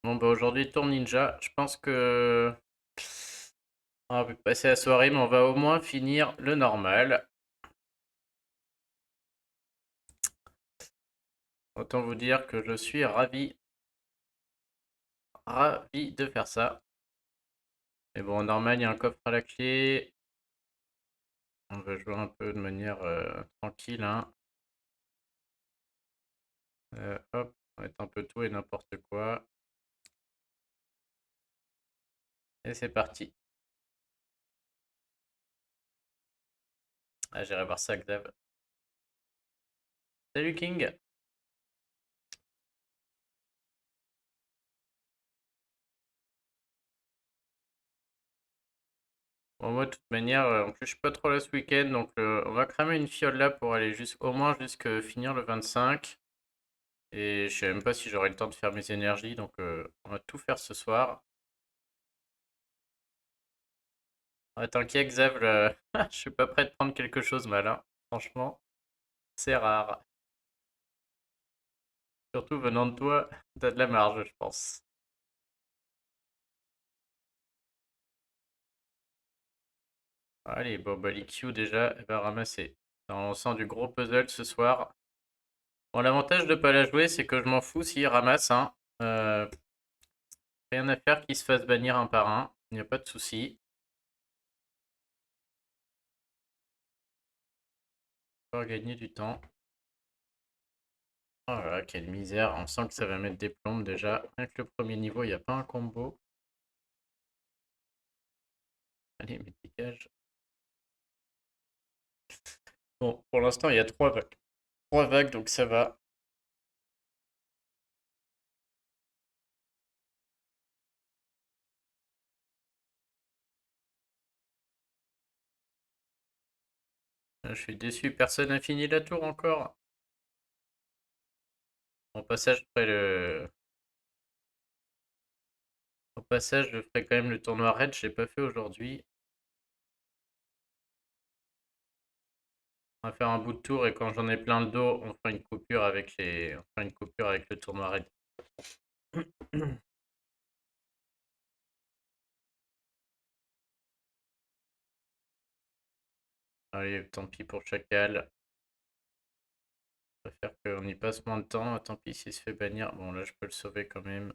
Bon, bah aujourd'hui, tour ninja. Je pense que on va passer la soirée, mais on va au moins finir le normal. Autant vous dire que je suis ravi de faire ça. Mais bon, normal, il y a un coffre à la clé. On va jouer un peu de manière tranquille, hein. Hop, on va mettre un peu tout et n'importe quoi. Et c'est parti. Ah, j'irai voir ça, Xav. Salut King. Bon, moi, de toute manière, en plus, je suis pas trop là ce week-end, donc on va cramer une fiole là pour aller au moins jusqu'à finir le 25. Et je sais même pas si j'aurai le temps de faire mes énergies, donc on va tout faire ce soir. Ah, t'inquiète, Xav, je suis pas prêt de prendre quelque chose mal, hein. Franchement, c'est rare. Surtout venant de toi, t'as de la marge, je pense. Allez, bon, bah, l'IQ déjà, elle va ramasser. On sent du gros puzzle ce soir. Bon, l'avantage de pas la jouer, c'est que je m'en fous s'il ramasse, hein. Euh, Rien à faire qu'il se fasse bannir un par un, il n'y a pas de souci. On va gagner du temps. Oh là là, quelle misère, on sent que ça va mettre des plombes déjà. Avec le premier niveau, il n'y a pas un combo. Allez, mais dégage. Bon, pour l'instant, il y a 3 vagues. 3 vagues, donc ça va. Je suis déçu, personne n'a fini la tour encore. Au passage, Au passage, je ferai quand même le tournoi Red, je l'ai pas fait aujourd'hui. On va faire un bout de tour et quand j'en ai plein le dos, on fera une coupure avec on fera une coupure avec le tournoi Red. Allez, tant pis pour Chacal. Je préfère qu'on y passe moins de temps. Tant pis s'il se fait bannir. Bon, là, je peux le sauver quand même.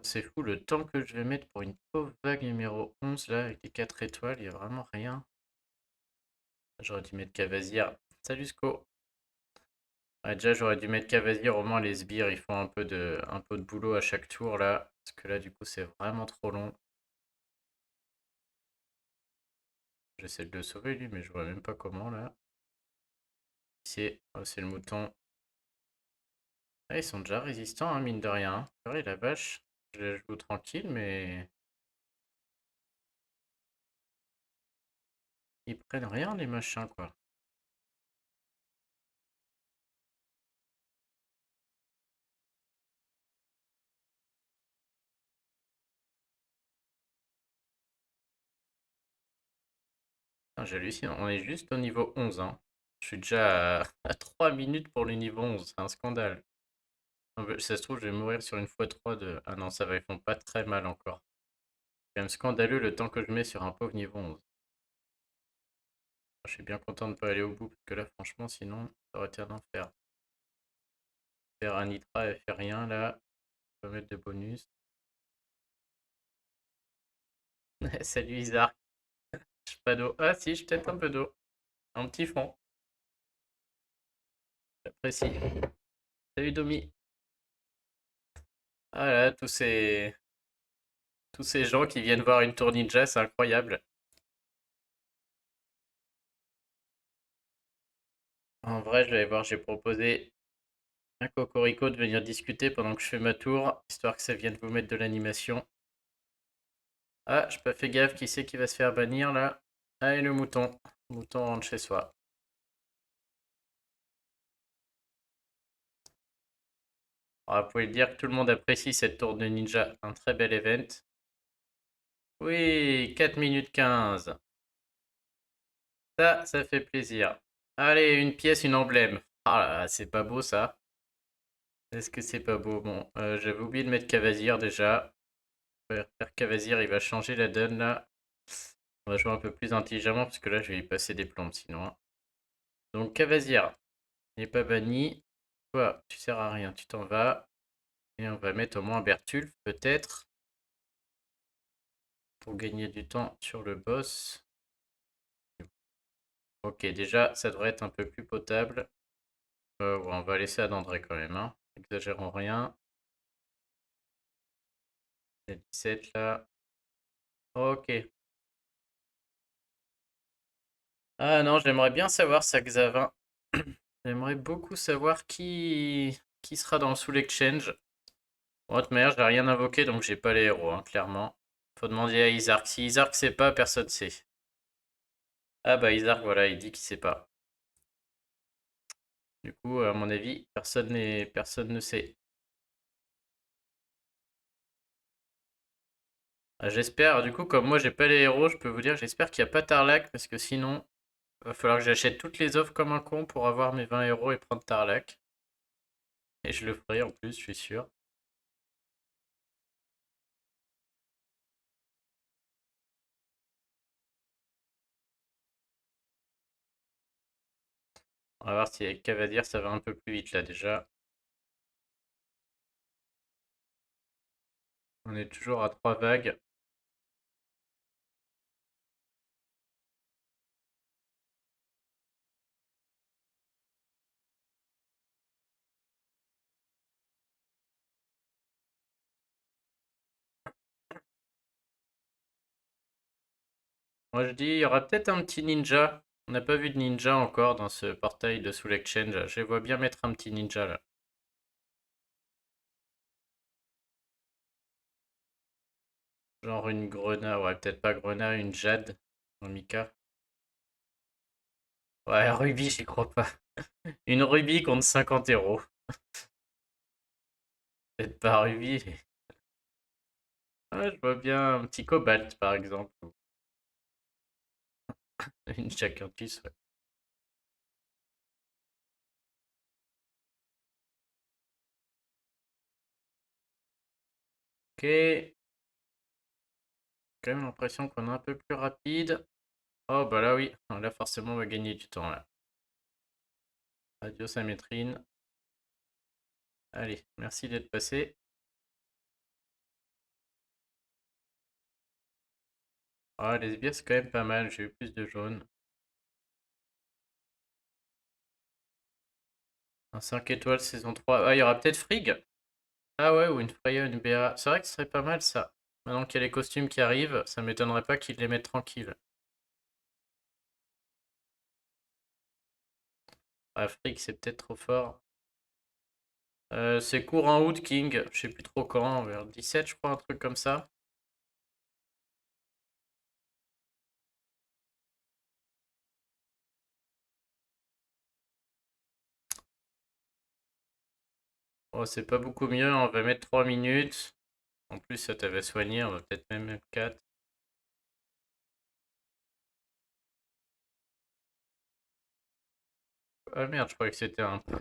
C'est fou le temps que je vais mettre pour une pauvre vague numéro 11 là avec les 4 étoiles, il n'y a vraiment rien. J'aurais dû mettre Cavazir. Salut Sco. Ouais, déjà j'aurais dû mettre Cavazir, au moins les sbires ils font un peu de boulot à chaque tour là. Parce que là du coup c'est vraiment trop long. J'essaie de le sauver lui mais je vois même pas comment là. Oh, c'est le mouton. Ah, ils sont déjà résistants hein, mine de rien. Purée la vache. Je la joue tranquille mais ils prennent rien les machins quoi. J'hallucine, on est juste au niveau 11, hein. Je suis déjà à 3 minutes pour le niveau 11, c'est un scandale. Ça se trouve, je vais mourir sur une x3 de... Ah non, ça va, ils font pas très mal encore. C'est quand même scandaleux le temps que je mets sur un pauvre niveau 11. Je suis bien content de ne pas aller au bout, parce que là, franchement, sinon, ça aurait été un enfer. Faire un nitra, elle fait rien, là. On va mettre de bonus. Salut Isaac. Je pas d'eau. Ah si, j'ai peut-être un peu d'eau. Un petit fond. J'apprécie. Salut Domi. Ah là, tous ces gens qui viennent voir une tour ninja, c'est incroyable. En vrai, je vais aller voir, j'ai proposé à Cocorico de venir discuter pendant que je fais ma tour, histoire que ça vienne vous mettre de l'animation. Ah, j'ai pas fait gaffe, qui c'est qui va se faire bannir là? Ah, et le mouton. Le mouton rentre chez soi. Alors, vous pouvez le dire que tout le monde apprécie cette tour de ninja, un très bel event. Oui, 4 minutes 15. Ça fait plaisir. Allez, une pièce, une emblème. Ah là là, c'est pas beau ça. Est-ce que c'est pas beau? Bon, j'avais oublié de mettre Cavazir déjà. On va faire Cavazir, il va changer la donne là. On va jouer un peu plus intelligemment parce que là je vais y passer des plombes sinon, hein. Donc Cavazir n'est pas banni. Toi, tu sers à rien, tu t'en vas. Et on va mettre au moins Bertulf peut-être. Pour gagner du temps sur le boss. Ok, déjà ça devrait être un peu plus potable. Ouais, on va laisser à Dandré quand même, hein. Exagérons rien. Il y a 17 là. Ok. Ah non, j'aimerais bien savoir ça, Xavin. J'aimerais beaucoup savoir qui sera dans le Soul Exchange. Bon, de toute manière, j'ai rien invoqué, donc j'ai pas les héros, hein, clairement. Faut demander à Isark. Si Isark sait pas, personne sait. Ah bah Isark, voilà, il dit qu'il sait pas. Du coup, à mon avis, personne ne sait. Ah, j'espère, du coup, comme moi j'ai pas les héros, je peux vous dire, j'espère qu'il n'y a pas Tarlac, parce que sinon, va falloir que j'achète toutes les offres comme un con pour avoir mes 20 euros et prendre Tarlac. Et je le ferai en plus, je suis sûr. On va voir si avec Cavalier ça va un peu plus vite là déjà. On est toujours à 3 vagues. Moi je dis, il y aura peut-être un petit ninja. On n'a pas vu de ninja encore dans ce portail de Soul Exchange. Je les vois bien mettre un petit ninja là. Genre une Grenat, ouais, peut-être pas Grenat, une Jade en Mika. Ouais, Ruby, j'y crois pas. Une Ruby contre 50 euros. Peut-être pas Ruby. Ouais, je vois bien un petit Cobalt par exemple. Une Jacartus, ouais. Ok. Quand même l'impression qu'on est un peu plus rapide. Oh bah là oui, là forcément on va gagner du temps là. Adios Amétrine. Allez, merci d'être passé. Ah, les sbires c'est quand même pas mal, j'ai eu plus de jaune. Un 5 étoiles saison 3. Ah, il y aura peut-être Frigg. Ah ouais, ou une Freya, une BA. C'est vrai que ce serait pas mal ça. Maintenant qu'il y a les costumes qui arrivent, ça m'étonnerait pas qu'ils les mettent tranquilles. Ah, Frigg c'est peut-être trop fort. C'est courant août King, je sais plus trop quand, vers 17 je crois, un truc comme ça. Oh, c'est pas beaucoup mieux, on va mettre 3 minutes. En plus, ça t'avait soigné, on va peut-être même mettre 4. Ah merde, je croyais que c'était un... Je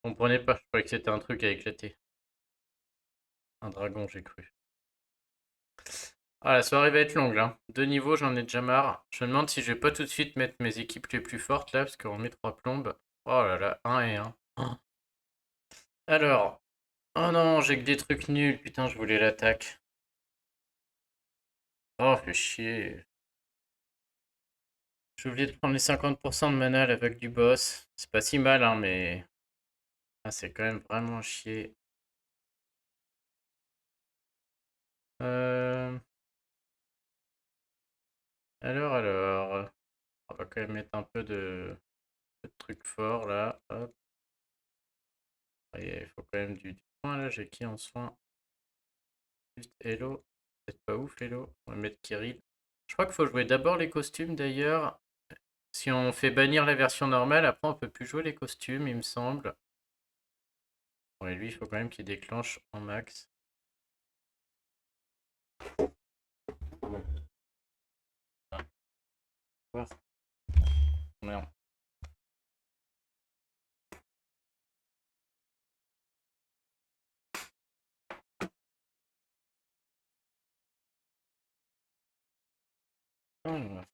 comprenais pas, je croyais que c'était un truc à éclater. Un dragon, j'ai cru. Ah, la soirée va être longue là. 2 niveaux, j'en ai déjà marre. Je me demande si je vais pas tout de suite mettre mes équipes les plus fortes là, parce qu'on met 3 plombes. Oh là là, un et un. Alors, oh non, j'ai que des trucs nuls, putain, je voulais l'attaque. Oh, fais chier. J'ai oublié de prendre les 50% de mana à la vague du boss. C'est pas si mal, hein, mais... Ah, c'est quand même vraiment chier. Euh... alors... On va quand même mettre un peu de trucs forts, là. Hop. Il faut quand même du soin, là. J'ai qui en soin? Juste Hello. C'est pas ouf, Hello. On va mettre Kirill. Je crois qu'il faut jouer d'abord les costumes, d'ailleurs. Si on fait bannir la version normale, après on peut plus jouer les costumes, il me semble. Bon, et lui, il faut quand même qu'il déclenche en max. Voir. Merde. Hum.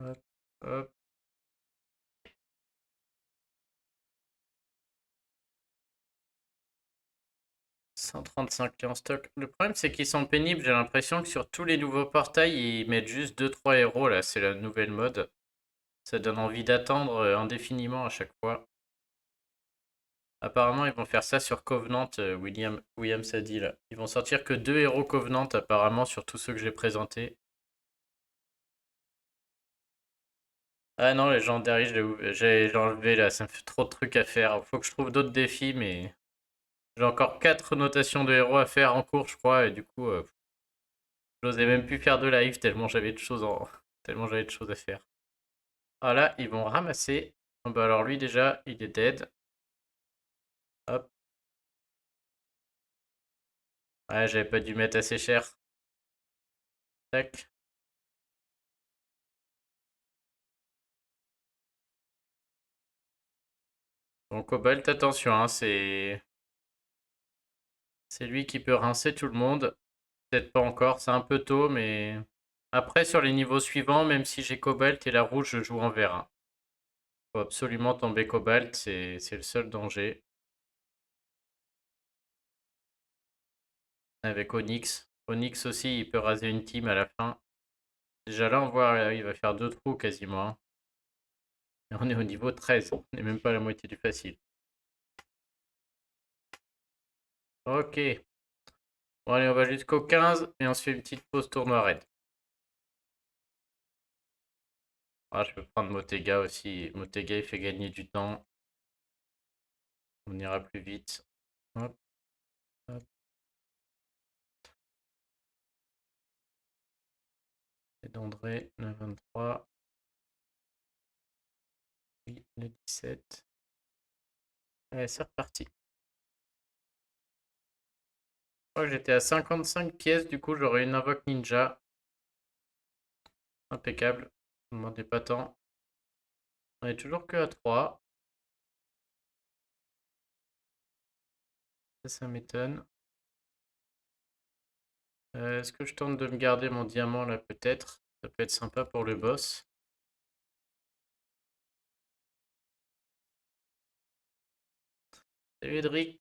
Hop, hop. 135 clés en stock. Le problème, c'est qu'ils sont pénibles. J'ai l'impression que sur tous les nouveaux portails, ils mettent juste 2-3 héros. Là, c'est la nouvelle mode. Ça donne envie d'attendre indéfiniment à chaque fois. Apparemment, ils vont faire ça sur Covenant, Williams a dit là. Ils vont sortir que 2 héros Covenant apparemment sur tous ceux que j'ai présentés. Ah non, légendaire, j'ai enlevé là, ça me fait trop de trucs à faire. Faut que je trouve d'autres défis, mais j'ai encore 4 notations de héros à faire en cours, je crois, et du coup, j'osais même plus faire de live tellement j'avais de choses tellement j'avais de choses à faire. Ah là, ils vont ramasser. Ah bah alors lui déjà, il est dead. Hop. Ouais, j'avais pas dû mettre assez cher. Tac. Bon, Cobalt, attention, hein, c'est lui qui peut rincer tout le monde. Peut-être pas encore, c'est un peu tôt, mais après sur les niveaux suivants, même si j'ai Cobalt et la rouge, je joue en vert, hein. Faut absolument tomber Cobalt, c'est le seul danger. Avec Onyx. Onyx aussi, il peut raser une team à la fin. Déjà là, on voit, il va faire 2 trous quasiment, hein. Et on est au niveau 13. On n'est même pas à la moitié du facile. Ok. Bon allez, on va jusqu'au 15 et on se fait une petite pause tournoi raid. Ah, je peux prendre Motega aussi. Motega, il fait gagner du temps. On ira plus vite. Hop, hop. Et d'André, le 23. Oui, le 17. Allez, c'est reparti. Je crois que j'étais à 55 pièces, du coup j'aurai une invoque ninja. Impeccable. Ne demandez pas tant. On est toujours que à 3. Ça m'étonne. Est-ce que je tente de me garder mon diamant là peut-être? Ça peut être sympa pour le boss. Salut Edric.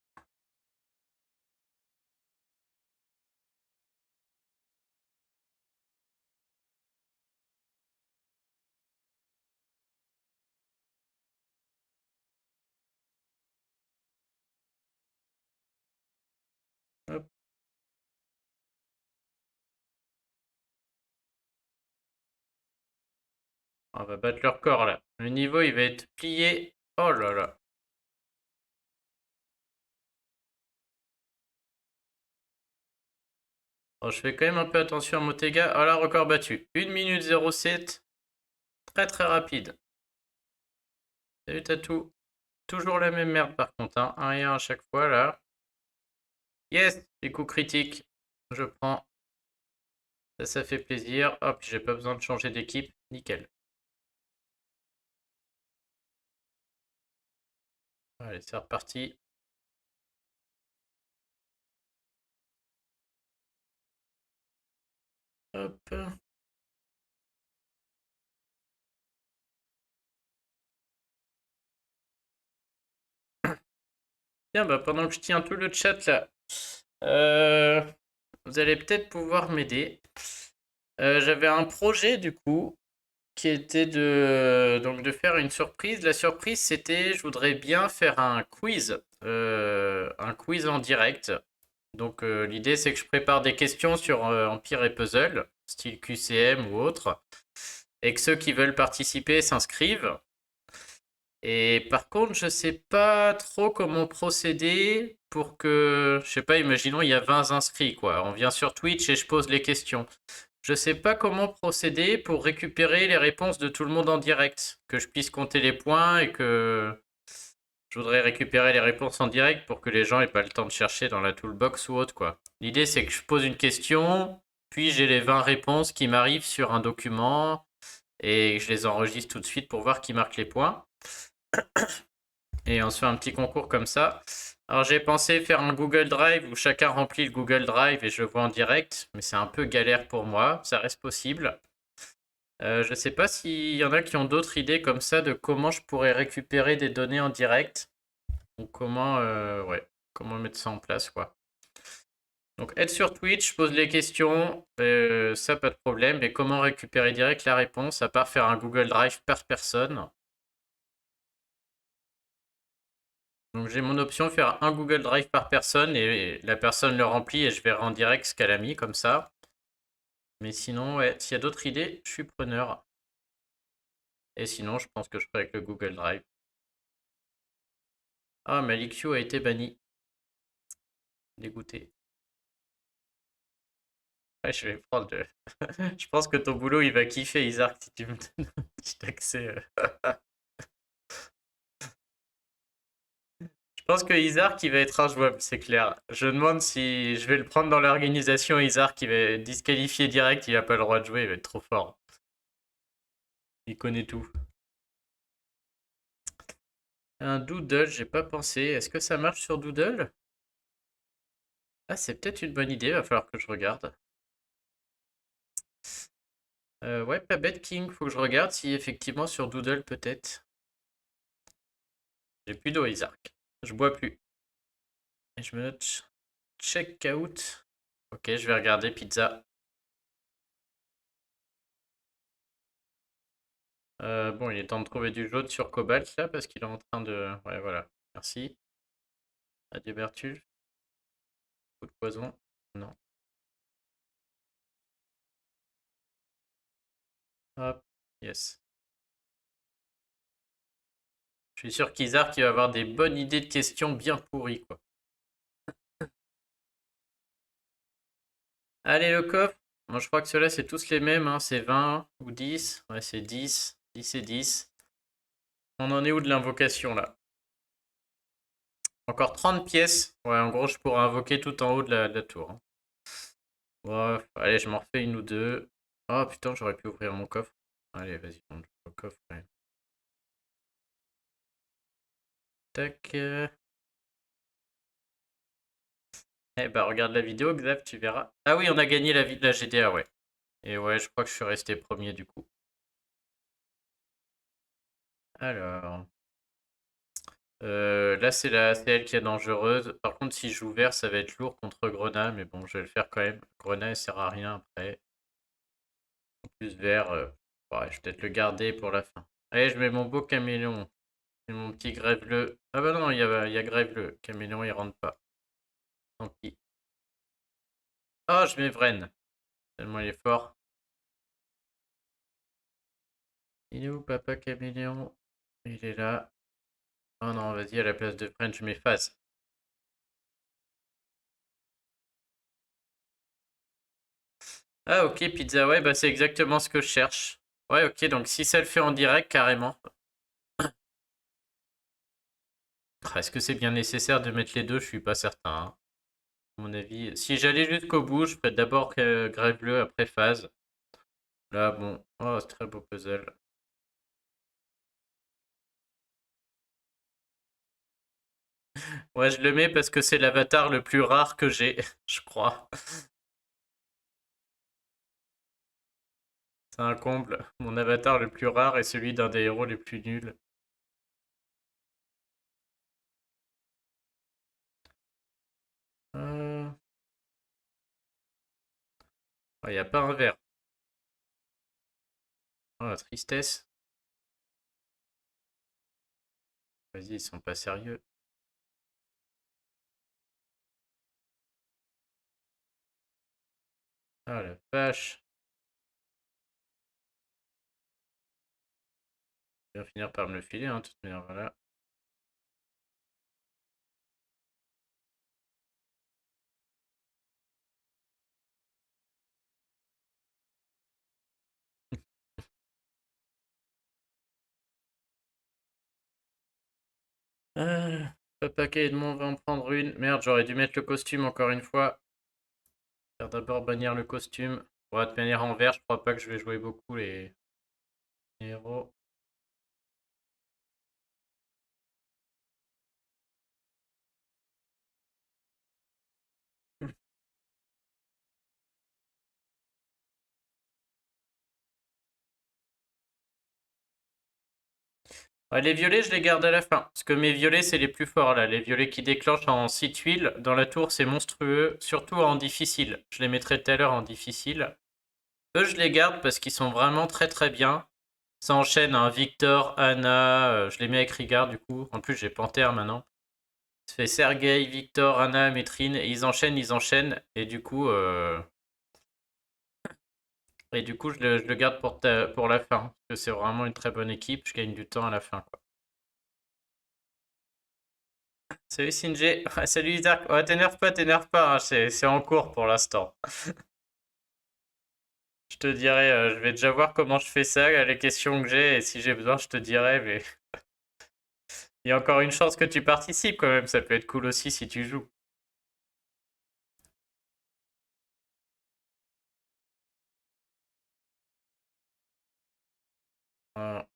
Hop. On va battre leur corps là. Le niveau il va être plié. Oh là là. Oh, je fais quand même un peu attention à Motega. Oh là, record battu. 1 minute 07. Très très rapide. Salut Tatou. Toujours la même merde par contre, hein. 1 et 1 à chaque fois là. Yes, les coups critiques. Je prends. Ça fait plaisir. Hop, j'ai pas besoin de changer d'équipe. Nickel. Allez, c'est reparti. Hop. Tiens, bah pendant que je tiens tout le chat là, vous allez peut-être pouvoir m'aider. J'avais un projet du coup qui était de faire une surprise. La surprise c'était je voudrais bien faire un quiz en direct. Donc l'idée c'est que je prépare des questions sur Empire et Puzzle, style QCM ou autre, et que ceux qui veulent participer s'inscrivent. Et par contre, je sais pas trop comment procéder pour que, je sais pas, imaginons il y a 20 inscrits, quoi. On vient sur Twitch et je pose les questions. Je sais pas comment procéder pour récupérer les réponses de tout le monde en direct, que je puisse compter les points et que je voudrais récupérer les réponses en direct pour que les gens aient pas le temps de chercher dans la toolbox ou autre, quoi. L'idée, c'est que je pose une question, Puis j'ai les 20 réponses qui m'arrivent sur un document et je les enregistre tout de suite pour voir qui marque les points. Et on se fait un petit concours comme ça. Alors j'ai pensé faire un Google Drive où chacun remplit le Google Drive et je vois en direct, mais c'est un peu galère pour moi, ça reste possible. Je sais pas s'il y en a qui ont d'autres idées comme ça de comment je pourrais récupérer des données en direct ou comment, ouais, comment mettre ça en place, quoi. Donc être sur Twitch, je pose les questions, ça pas de problème, mais comment récupérer direct la réponse à part faire un Google Drive par personne. Donc j'ai mon option faire un Google Drive par personne et la personne le remplit et je verrai en direct ce qu'elle a mis comme ça. Mais sinon, ouais, s'il y a d'autres idées, je suis preneur. Et sinon, je pense que je ferai avec le Google Drive. Ah, Malikio a été banni. Dégoûté. Ouais, je vais prendre le... Je pense que ton boulot, il va kiffer, Isaac, si tu me donnes un petit accès. Je pense que Isaac, il va être injouable, c'est clair. Je demande si je vais le prendre dans l'organisation, Isaac, qui va être disqualifié direct, il n'a pas le droit de jouer, il va être trop fort. Il connaît tout. Un Doodle, j'ai pas pensé. Est-ce que ça marche sur Doodle? Ah, c'est peut-être une bonne idée, va falloir que je regarde. Ouais, pas bête King, faut que je regarde si effectivement sur Doodle peut-être. J'ai plus d'eau, Isaac. Je bois plus. Et je me note check out. Ok, je vais regarder pizza. Bon, il est temps de trouver du jaune sur Cobalt là parce qu'il est en train de. Ouais, voilà. Merci. Adieu Bertul. Coup de poison. Non. Hop. Yes. Je suis sûr qu'Isaac il va avoir des bonnes idées de questions bien pourries quoi. Allez, le coffre. Moi, je crois que ceux-là, c'est tous les mêmes, hein. C'est 20 ou 10. Ouais, c'est 10. 10 et 10. On en est où de l'invocation, là? Encore 30 pièces. Ouais, en gros, je pourrais invoquer tout en haut de la tour, hein. Bref, allez, je m'en refais une ou deux. Oh putain, j'aurais pu ouvrir mon coffre. Allez, vas-y, on ouvre le coffre quand même. Tac. Eh bah, regarde la vidéo, Xav, tu verras. Ah oui, on a gagné la GDA, ouais. Et ouais, je crois que je suis resté premier du coup. Alors. Là, c'est elle qui est dangereuse. Par contre, si je joue vert, ça va être lourd contre Grenat, mais bon, je vais le faire quand même. Grenat, elle sert à rien après. En plus, vert, ouais, je vais peut-être le garder pour la fin. Allez, je mets mon beau caméléon. Et mon petit grève-le. Ah bah non, il y a grève-le. Caméléon, il rentre pas. Tant pis. Oh, je mets Vren. Tellement il est fort. Il est où, papa caméléon? Il est là. Oh non, vas-y, à la place de Vren, je mets Phase. Ah ok, pizza, ouais, bah c'est exactement ce que je cherche. Ouais, ok, donc si ça le fait en direct, carrément. Ah, est-ce que c'est bien nécessaire de mettre les deux? Je suis pas certain, hein. À mon avis, si j'allais jusqu'au bout, je ferais d'abord grève bleu, après phase. Là, bon, oh, c'est très beau puzzle. Ouais, je le mets parce que c'est l'avatar le plus rare que j'ai, je crois. C'est un comble. Mon avatar le plus rare est celui d'un des héros les plus nuls. Il n'y a pas un vert. Oh, la tristesse. Vas-y, ils sont pas sérieux. Ah la vache. Il va finir par me le filer, hein, de toute manière, voilà. Papa Caïdmon va en prendre une. Merde, j'aurais dû mettre le costume encore une fois. Faire d'abord bannir le costume. On va te bannir en vert, je crois pas que je vais jouer beaucoup les héros. Ouais, les violets, je les garde à la fin. Parce que mes violets, c'est les plus forts là. Les violets qui déclenchent en 6 tuiles dans la tour, c'est monstrueux. Surtout en difficile. Je les mettrai tout à l'heure en difficile. Eux, je les garde parce qu'ils sont vraiment très très bien. Ça enchaîne un Victor, Anna. Je les mets avec Rigard du coup. En plus, j'ai Panthère maintenant. Ça fait Sergei, Victor, Anna, Metrine. Et ils enchaînent, ils enchaînent. Et du coup, je le garde pour la fin. Parce que c'est vraiment une très bonne équipe. Je gagne du temps à la fin, quoi. Salut Sinjé. Salut Isaac. Ouais, t'énerve pas, hein, c'est en cours pour l'instant. Je te dirai, je vais déjà voir comment je fais ça, les questions que j'ai, et si j'ai besoin, je te dirai, mais il y a encore une chance que tu participes quand même, ça peut être cool aussi si tu joues.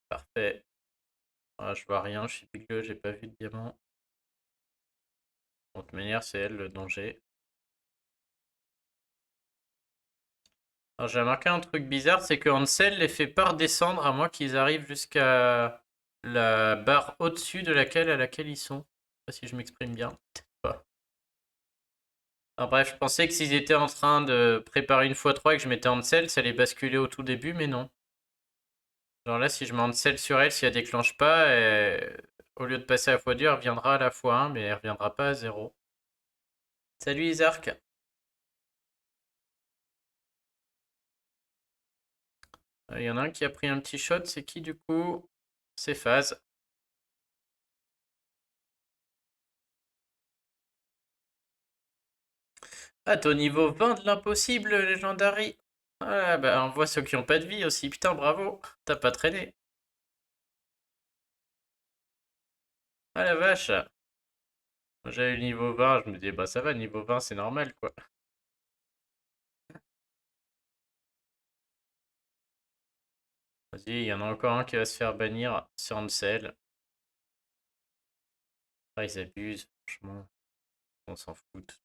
Parfait. Ah, je vois rien, je suis piqueux, j'ai pas vu de diamant. De toute manière, c'est elle le danger. Alors j'ai remarqué un truc bizarre, c'est que Hansel les fait pas redescendre à moins qu'ils arrivent jusqu'à la barre au-dessus de à laquelle ils sont. Je sais pas si je m'exprime bien. Pas. Alors bref, je pensais que s'ils étaient en train de préparer une x3 et que je mettais Hansel, ça allait basculer au tout début, mais non. Genre là, si je mets Hansel sur elle, si elle déclenche pas, au lieu de passer à x2, elle reviendra à la x1, mais elle reviendra pas à 0. Salut Isark. Il y en a un qui a pris un petit shot, c'est qui du coup? C'est Phase. Ah, t'es au niveau 20 de l'impossible, Legendary. Ah, bah on voit ceux qui ont pas de vie aussi. Putain, bravo. T'as pas traîné. Ah la vache. J'avais le niveau 20, je me disais, bah ça va, niveau 20, c'est normal, quoi. Vas-y, il y en a encore un qui va se faire bannir, c'est Ansel. Ah, ils abusent, franchement. On s'en fout.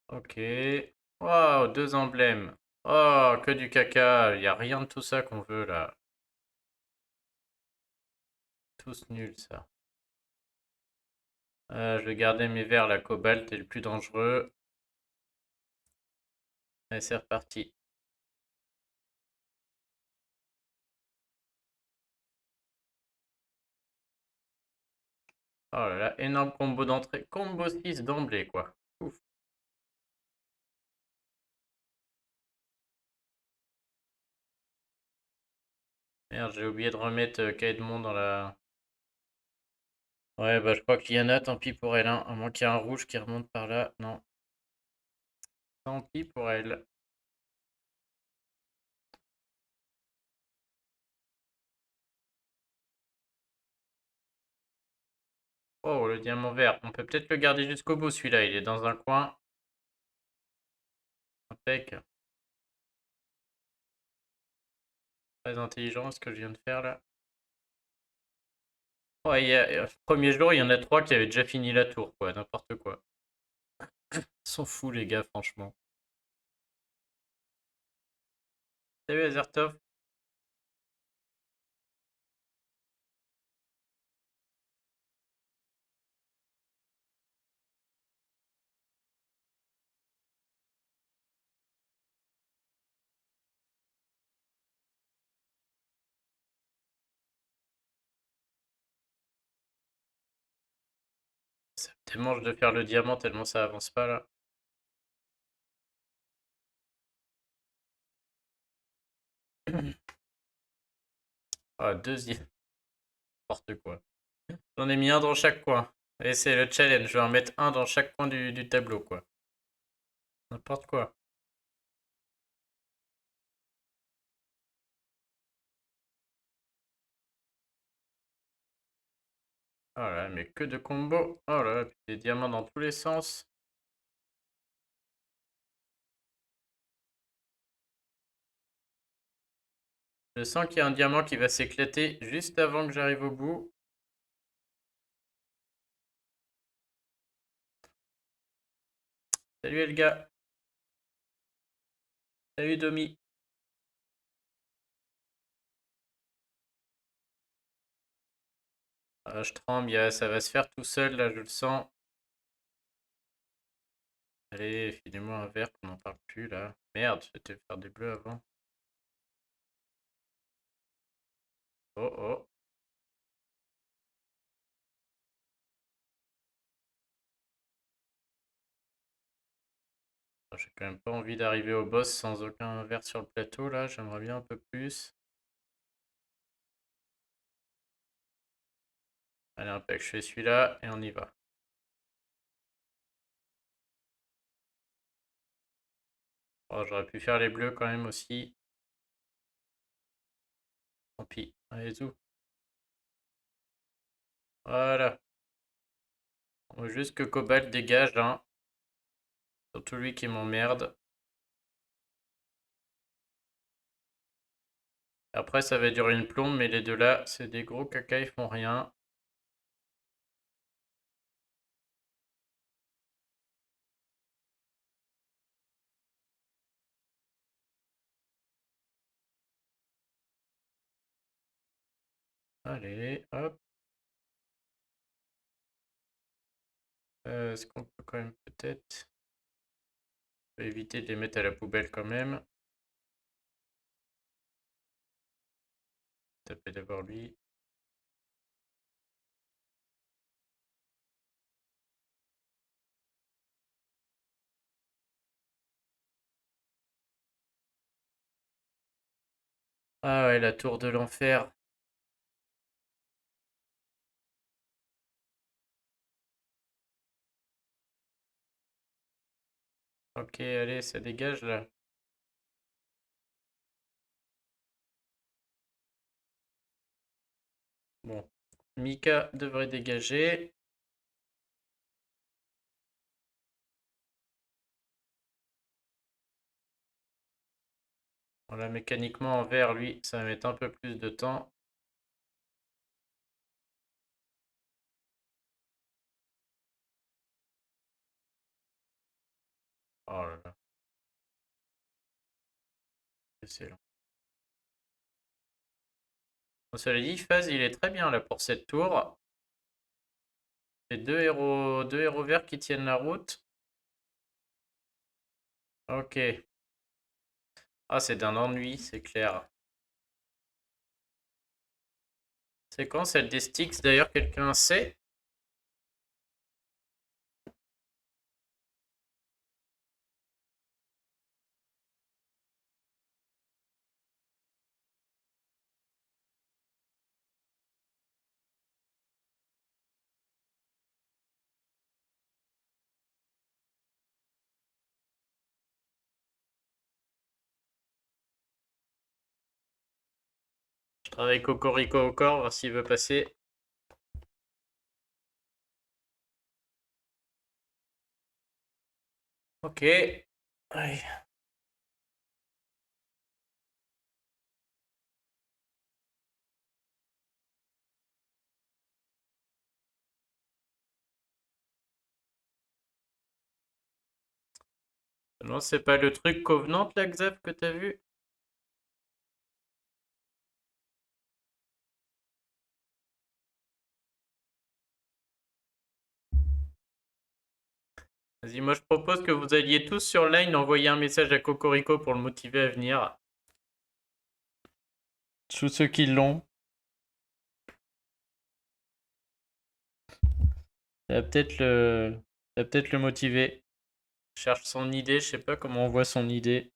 Ok. Waouh, deux emblèmes. Oh, que du caca. Il n'y a rien de tout ça qu'on veut là. Tous nuls, ça. Je vais garder mes verts, la cobalt est le plus dangereux. Allez, c'est reparti. Oh là là, énorme combo d'entrée. Combo 6 d'emblée, quoi. Ouf. Merde, j'ai oublié de remettre Caedmon dans la... Ouais, bah je crois qu'il y en a, tant pis pour elle, hein. À moins qu'il y ait un rouge qui remonte par là. Non, tant pis pour elle. Oh, le diamant vert. On peut peut-être le garder jusqu'au bout, celui-là. Il est dans un coin. Impec. Très intelligent ce que je viens de faire là. Ouais, premier jour, il y en a trois qui avaient déjà fini la tour, quoi. N'importe quoi. Ils sont fous, les gars, franchement. Salut Azertov. Ça me démange de faire le diamant tellement ça avance pas là. Ah, deuxième. N'importe quoi. J'en ai mis un dans chaque coin. Et c'est le challenge. Je vais en mettre un dans chaque coin du tableau, quoi. N'importe quoi. Oh là, mais que de combos. Oh là, puis des diamants dans tous les sens. Je sens qu'il y a un diamant qui va s'éclater juste avant que j'arrive au bout. Salut Elga. Salut Domi. Ah, je tremble, ça va se faire tout seul, là, je le sens. Allez, filez-moi un verre qu'on n'en parle plus, là. Merde, j'étais faire des bleus avant. Oh, oh. J'ai quand même pas envie d'arriver au boss sans aucun verre sur le plateau, là. J'aimerais bien un peu plus. Allez, impec, je fais celui-là et on y va. Oh, j'aurais pu faire les bleus quand même aussi. Tant pis. Allez, zou. Voilà. On veut juste que Cobalt dégage, hein. Surtout lui qui m'emmerde. Après, ça va durer une plombe, mais les deux là, c'est des gros caca, ils font rien. Allez, hop. Est-ce qu'on peut quand même peut-être éviter de les mettre à la poubelle quand même. Taper d'abord lui. Ah ouais, la tour de l'enfer. Ok, allez, ça dégage là. Bon, Mika devrait dégager. Voilà, mécaniquement en vert, lui, ça va mettre un peu plus de temps. Oh là là, c'est long. Bon, cela dit, Phase, il est très bien là pour cette tour. C'est deux héros verts qui tiennent la route. Ok. Ah, c'est d'un ennui, c'est clair. C'est quand celle des Styx d'ailleurs, quelqu'un sait? Je travaille Cocorico au corps, voir s'il veut passer. Ok. Ouais. Non, c'est pas le truc Covenant, là, Xav, que t'as vu? Vas-y, moi je propose que vous alliez tous sur Line envoyer un message à Cocorico pour le motiver à venir. Tous ceux qui l'ont. Ça va peut-être le motiver. Cherche son idée, je sais pas comment on voit son idée.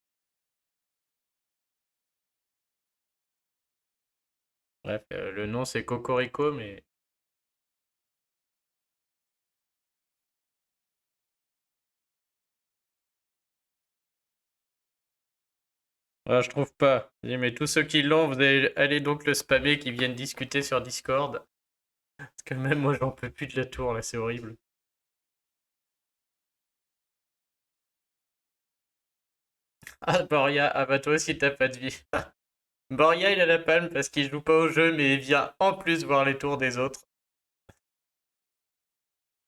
Bref, le nom c'est Cocorico, mais ouais, je trouve pas. Mais tous ceux qui l'ont, allez donc le spammer qui viennent discuter sur Discord. Parce que même moi j'en peux plus de la tour là, c'est horrible. Ah, Boria, ah bah toi aussi t'as pas de vie. Boria il a la palme parce qu'il joue pas au jeu mais il vient en plus voir les tours des autres.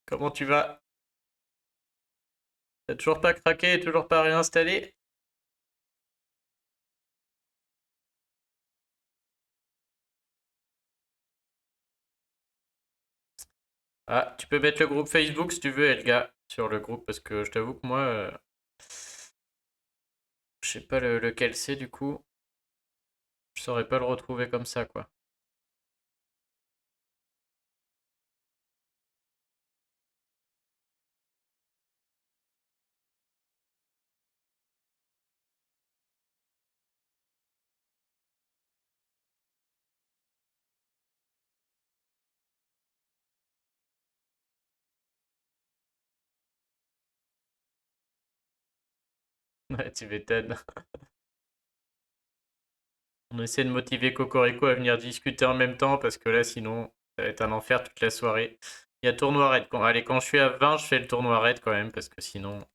Comment tu vas? T'as toujours pas craqué et toujours pas réinstallé? Ah, tu peux mettre le groupe Facebook si tu veux, Elga, sur le groupe parce que je t'avoue que moi, je sais pas lequel c'est du coup. Je saurais pas le retrouver comme ça quoi. Ouais, tu m'étonnes. On essaie de motiver Cocorico à venir discuter en même temps parce que là, sinon, ça va être un enfer toute la soirée. Il y a tournoi raid. Allez, quand je suis à 20, je fais le tournoi raid quand même parce que sinon.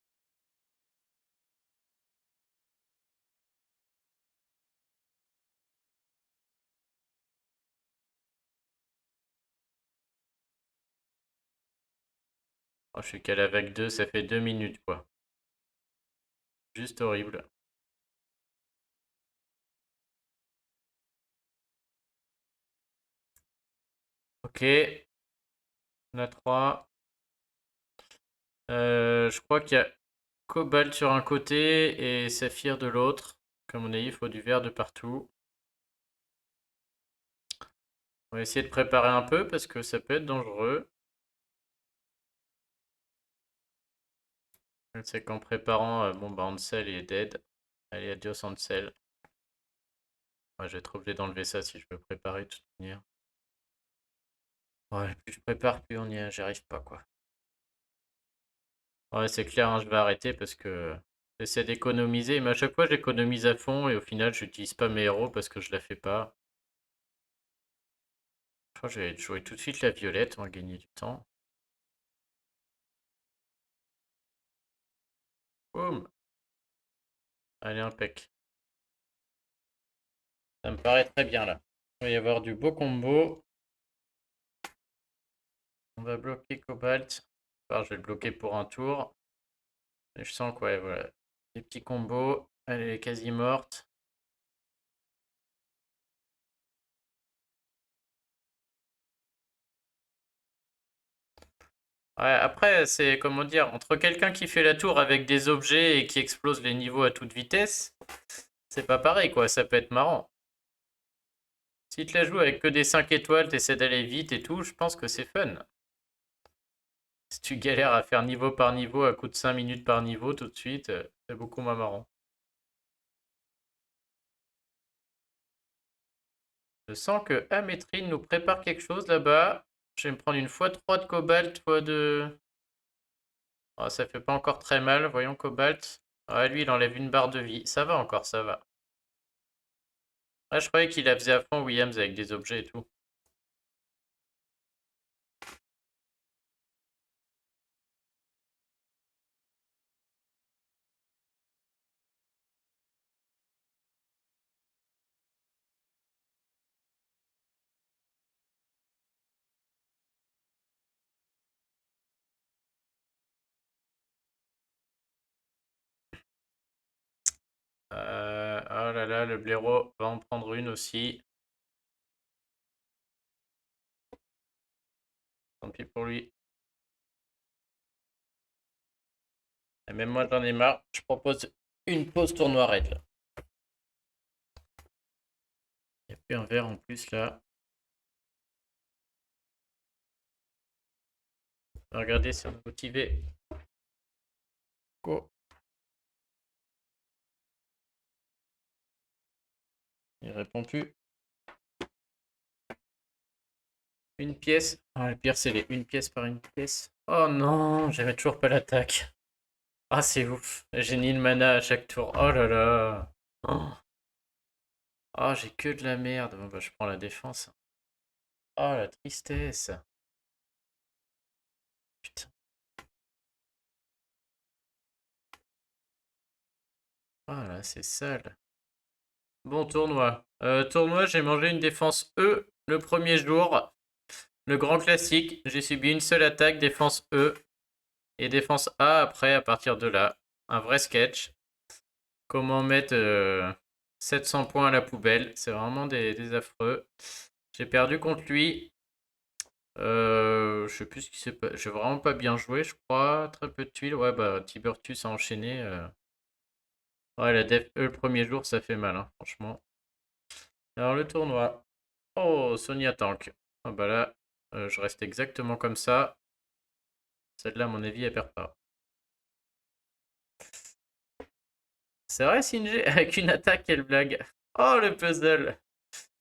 Oh, je suis qu'à la vague 2, ça fait 2 minutes quoi. Juste horrible. Ok, on a 3. Je crois qu'il y a Cobalt sur un côté et Saphir de l'autre. Comme on a dit, il faut du vert de partout. On va essayer de préparer un peu parce que ça peut être dangereux. C'est qu'en préparant, bon bah Ansel est dead. Allez, adios Ansel. Ouais, je vais être obligé d'enlever ça si je veux préparer de toute manière. Ouais, plus je prépare, plus j'y arrive pas quoi. Ouais, c'est clair, hein, je vais arrêter parce que j'essaie d'économiser, mais à chaque fois j'économise à fond et au final j'utilise pas mes héros parce que je la fais pas. Je crois que je vais jouer tout de suite la violette, on va gagner du temps. Boum! Allez, impec. Ça me paraît très bien là. Il va y avoir du beau combo. On va bloquer Cobalt. Enfin, je vais le bloquer pour un tour. Et je sens que ouais, voilà. Des petits combos. Elle est quasi morte. Ouais, après, c'est comment dire, entre quelqu'un qui fait la tour avec des objets et qui explose les niveaux à toute vitesse, c'est pas pareil quoi, ça peut être marrant. Si tu la joues avec que des 5 étoiles, t'essaies d'aller vite et tout, je pense que c'est fun. Si tu galères à faire niveau par niveau à coup de 5 minutes par niveau tout de suite, c'est beaucoup moins marrant. Je sens que Amétrine nous prépare quelque chose là-bas. Je vais me prendre une x3 de cobalt, fois de... Oh, ça fait pas encore très mal, voyons cobalt. Ah, lui, il enlève une barre de vie. Ça va encore, ça va. Ah, je croyais qu'il la faisait à fond Williams avec des objets et tout. Oh là là, le blaireau va en prendre une aussi. Tant pis pour lui. Et même moi, j'en ai marre. Je propose une pause tournoi raid là. Il n'y a plus un verre en plus là. Regardez si on est motivé. Go. Il répond plus. Une pièce. Ah, le pire, c'est les une pièce par une pièce. Oh non, j'avais toujours pas l'attaque. Ah, c'est ouf. J'ai ni le mana à chaque tour. Oh là là. Oh, oh, j'ai que de la merde. Bon, bah, je prends la défense. Oh, la tristesse. Putain. Oh là, c'est sale. Bon, tournoi. Tournoi, j'ai mangé une défense E le premier jour. Le grand classique. J'ai subi une seule attaque, défense E. Et défense A après, à partir de là. Un vrai sketch. Comment mettre 700 points à la poubelle. C'est vraiment des affreux. J'ai perdu contre lui. Je sais plus ce qui s'est passé. J'ai vraiment pas bien joué, je crois. Très peu de tuiles. Ouais, bah, Tiburtus a enchaîné. Ouais, la def E le premier jour, ça fait mal, hein, franchement. Alors, le tournoi. Oh, Sonia Tank. Ah bah là, je reste exactement comme ça. Celle-là, à mon avis, elle perd pas. C'est vrai, Singé, avec une attaque, quelle blague. Oh, le puzzle.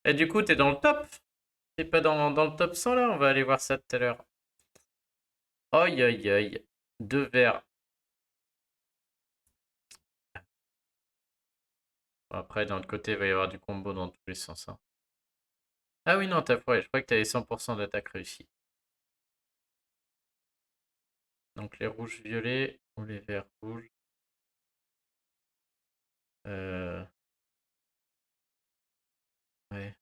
Et du coup, t'es dans le top. T'es pas dans le top 100 là. On va aller voir ça tout à l'heure. Aïe, aïe, aïe. Deux verres. Bon, après, d'un autre côté, il va y avoir du combo dans tous les sens, hein. Ah oui, non, t'as ouais, je crois que t'avais 100% d'attaque réussie. Donc les rouges violets ou les verts rouges. Euh, ouais.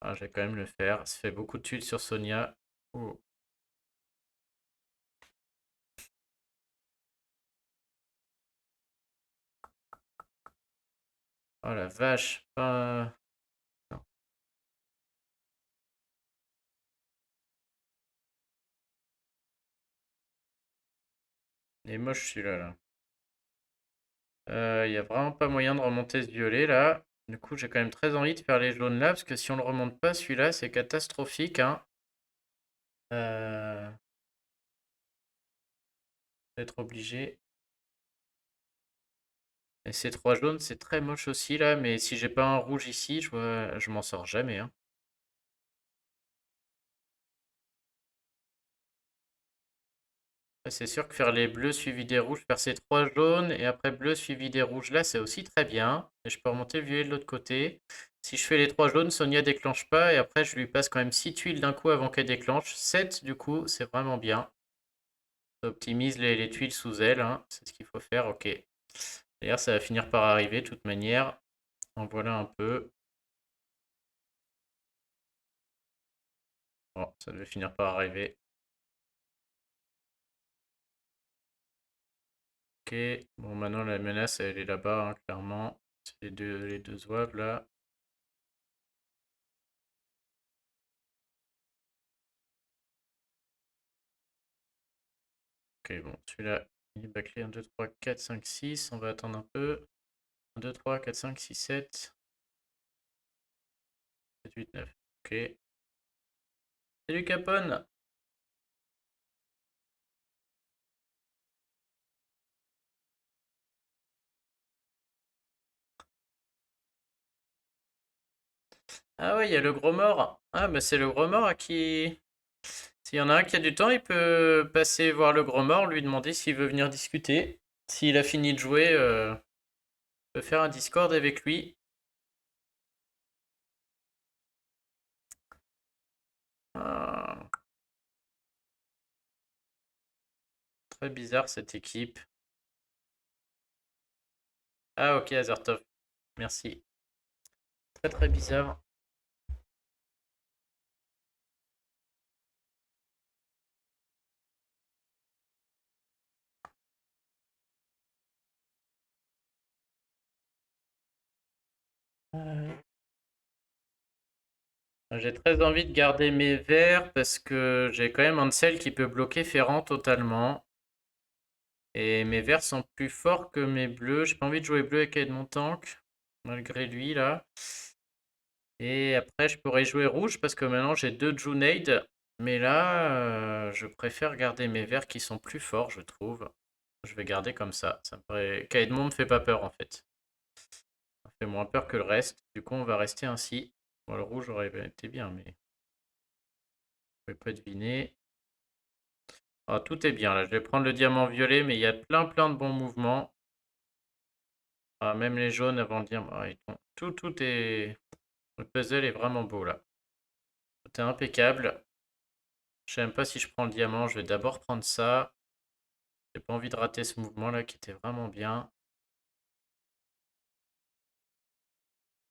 Ah, je vais quand même le faire. Ça fait beaucoup de tuiles sur Sonia. Oh, oh la vache. Pas... Non. Il est moche celui-là, là. Il y a vraiment pas moyen de remonter ce violet, là. Du coup, j'ai quand même très envie de faire les jaunes là, parce que si on le remonte pas, celui-là, c'est catastrophique, hein. Euh... Être obligé. Et ces trois jaunes, c'est très moche aussi, là. Mais si j'ai pas un rouge ici, je m'en sors jamais, hein. C'est sûr que faire les bleus suivis des rouges, faire ces trois jaunes et après bleu suivi des rouges là, c'est aussi très bien. Et je peux remonter le violet de l'autre côté. Si je fais les trois jaunes, Sonia déclenche pas et après je lui passe quand même 6 tuiles d'un coup avant qu'elle déclenche. 7 du coup, c'est vraiment bien. Ça optimise les tuiles sous elle, hein. C'est ce qu'il faut faire, ok. D'ailleurs, ça va finir par arriver de toute manière. En voilà un peu. Bon, ça devait finir par arriver. Ok, bon maintenant la menace elle est là-bas, hein, clairement. C'est les deux zouaves là. Ok, bon, celui-là, il est bâclé 1, 2, 3, 4, 5, 6. On va attendre un peu. 1, 2, 3, 4, 5, 6, 7. 7, 8, 9. Ok. Salut Capone! Ah ouais, il y a le gros mort. Ah, bah c'est le gros mort à qui. S'il y en a un qui a du temps, il peut passer voir le gros mort, lui demander s'il veut venir discuter. S'il a fini de jouer, peut faire un Discord avec lui. Ah, très bizarre cette équipe. Ah ok, Azertov. Merci. Très très bizarre. J'ai très envie de garder mes verts parce que j'ai quand même un Ansel qui peut bloquer Ferrand totalement. Et mes verts sont plus forts que mes bleus. J'ai pas envie de jouer bleu avec Aide mon tank, malgré lui là. Et après, je pourrais jouer rouge parce que maintenant j'ai deux Junaid. Mais là, je préfère garder mes verts qui sont plus forts, je trouve. Je vais garder comme ça. Ça me paraît... Kaedmon me fait pas peur en fait. Ça fait moins peur que le reste. Du coup, on va rester ainsi. Bon, le rouge aurait été bien, mais je ne pouvais pas deviner. Ah, tout est bien là. Je vais prendre le diamant violet, mais il y a plein de bons mouvements. Ah, même les jaunes avant le diamant. Ah, tout est. Le puzzle est vraiment beau là. Tout est impeccable. Je sais même pas si je prends le diamant. Je vais d'abord prendre ça. J'ai pas envie de rater ce mouvement là qui était vraiment bien.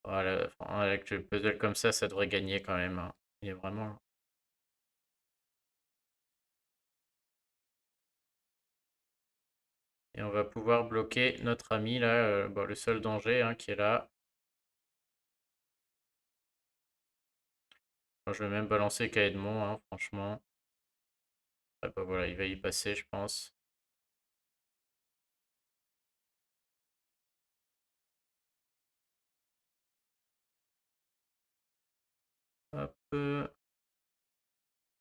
Voilà, enfin, avec le puzzle comme ça devrait gagner quand même, hein. Il est vraiment. Et on va pouvoir bloquer notre ami là, bon, le seul danger hein, qui est là. Moi, je vais même balancer Kaedmon, hein, franchement. Ah, bah, voilà, il va y passer, je pense. Hop.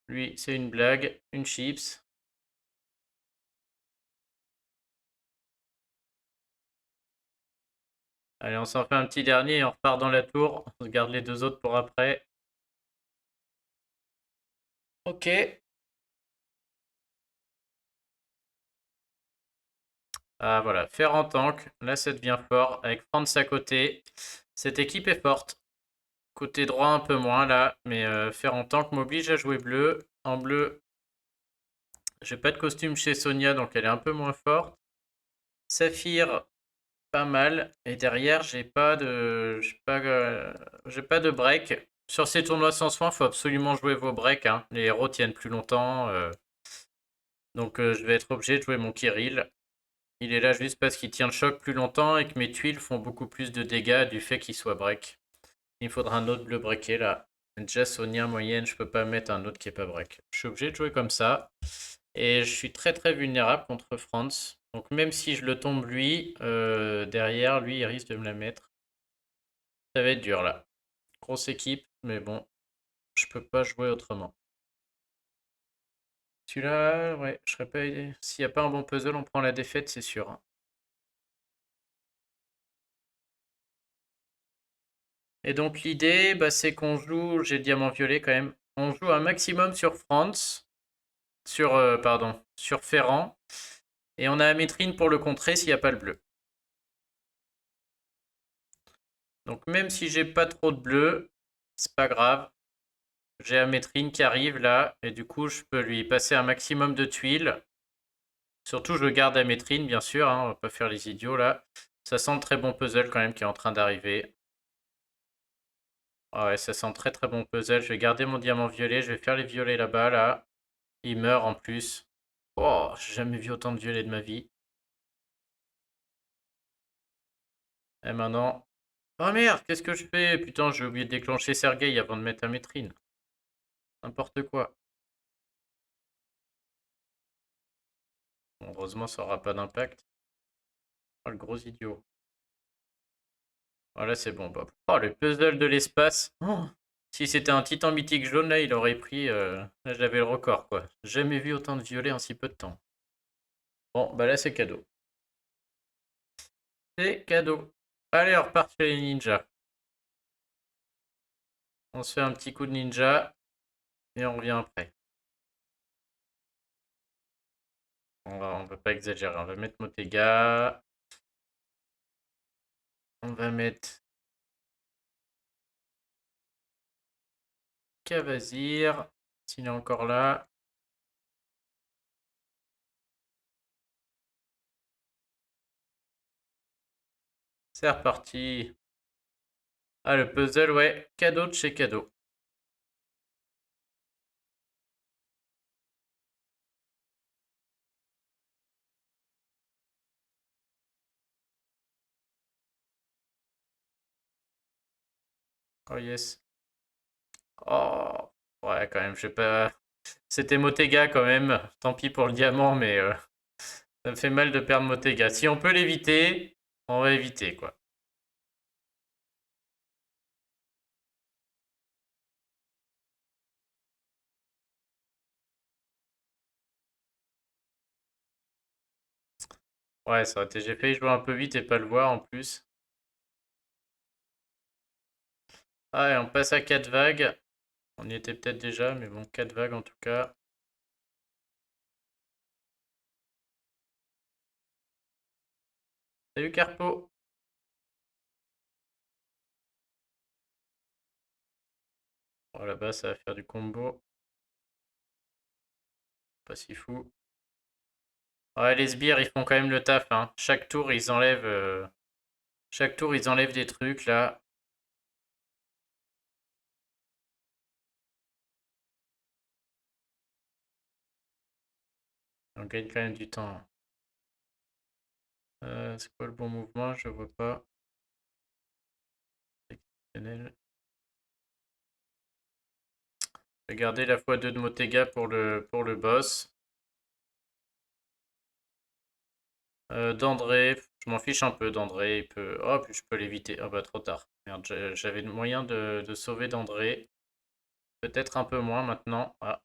Lui, c'est une blague, une chips. Allez, on s'en fait un petit dernier et on repart dans la tour. On se garde les deux autres pour après. Ok. Ah voilà, fer en tank. Là, ça devient fort. Avec Franz à côté. Cette équipe est forte. Côté droit, un peu moins là. Mais fer en tank m'oblige à jouer bleu. En bleu, j'ai pas de costume chez Sonia, donc elle est un peu moins forte. Saphir, pas mal. Et derrière, j'ai pas de break. Sur ces tournois sans soin, faut absolument jouer vos breaks, hein. Les héros tiennent plus longtemps. Donc je vais être obligé de jouer mon Kirill. Il est là juste parce qu'il tient le choc plus longtemps et que mes tuiles font beaucoup plus de dégâts du fait qu'il soit break. Il faudra un autre bleu breaké là. Déjà Sonia moyenne, je peux pas mettre un autre qui est pas break. Je suis obligé de jouer comme ça. Et je suis très vulnérable contre Franz. Donc même si je le tombe lui, derrière, lui, il risque de me la mettre. Ça va être dur là. Grosse équipe, mais bon, je peux pas jouer autrement. Celui-là, ouais, je serais pas. S'il n'y a pas un bon puzzle, on prend la défaite, c'est sûr, hein. Et donc l'idée, bah, c'est qu'on joue, j'ai le diamant violet quand même, on joue un maximum sur Franz, pardon, sur Ferrand, et on a Amétrine pour le contrer s'il n'y a pas le bleu. Donc même si j'ai pas trop de bleu, c'est pas grave. J'ai Amétrine qui arrive là, et du coup je peux lui passer un maximum de tuiles. Surtout je garde Amétrine bien sûr, hein, on va pas faire les idiots là. Ça sent le très bon puzzle quand même qui est en train d'arriver. Ah ouais, ça sent très bon puzzle. Je vais garder mon diamant violet, je vais faire les violets là-bas là. Il meurt en plus. Oh, j'ai jamais vu autant de violets de ma vie. Et maintenant. Oh merde, qu'est-ce que je fais? Putain, j'ai oublié de déclencher Sergei avant de mettre Amétrine. N'importe quoi. Bon, heureusement, ça aura pas d'impact. Oh, le gros idiot. Voilà, c'est bon, Bob. Oh, le puzzle de l'espace. Oh, si c'était un titan mythique jaune, là, il aurait pris. Là, j'avais le record, quoi. Jamais vu autant de violets en si peu de temps. Bon, bah là, c'est cadeau. C'est cadeau. Allez, on repart chez les ninjas. On se fait un petit coup de ninja et on revient après. On va pas exagérer. On va mettre Motega. On va mettre Cavazir. S'il est encore là. C'est reparti. Ah, le puzzle, ouais. Cadeau de chez cadeau. Oh yes. Oh. Ouais, quand même, je sais pas. C'était Motega quand même. Tant pis pour le diamant, mais ça me fait mal de perdre Motega. Si on peut l'éviter, on va éviter, quoi. Ouais, ça aurait été. J'ai failli jouer un peu vite et pas le voir en plus. Ah, et on passe à 4 vagues. On y était peut-être déjà, mais bon, 4 vagues en tout cas. Salut Carpo! Oh, là-bas, ça va faire du combo. Pas si fou. Ouais, les sbires, ils font quand même le taf, hein. Chaque tour, ils enlèvent des trucs, là. On gagne quand même du temps. C'est quoi le bon mouvement? Je vois pas. Exceptionnel. Je vais garder la x2 de Motega pour le boss. D'André, je m'en fiche un peu d'André. Il peut... Oh, puis je peux l'éviter. Oh bah trop tard. Merde, j'avais le moyen de sauver d'André. Peut-être un peu moins maintenant. Ah.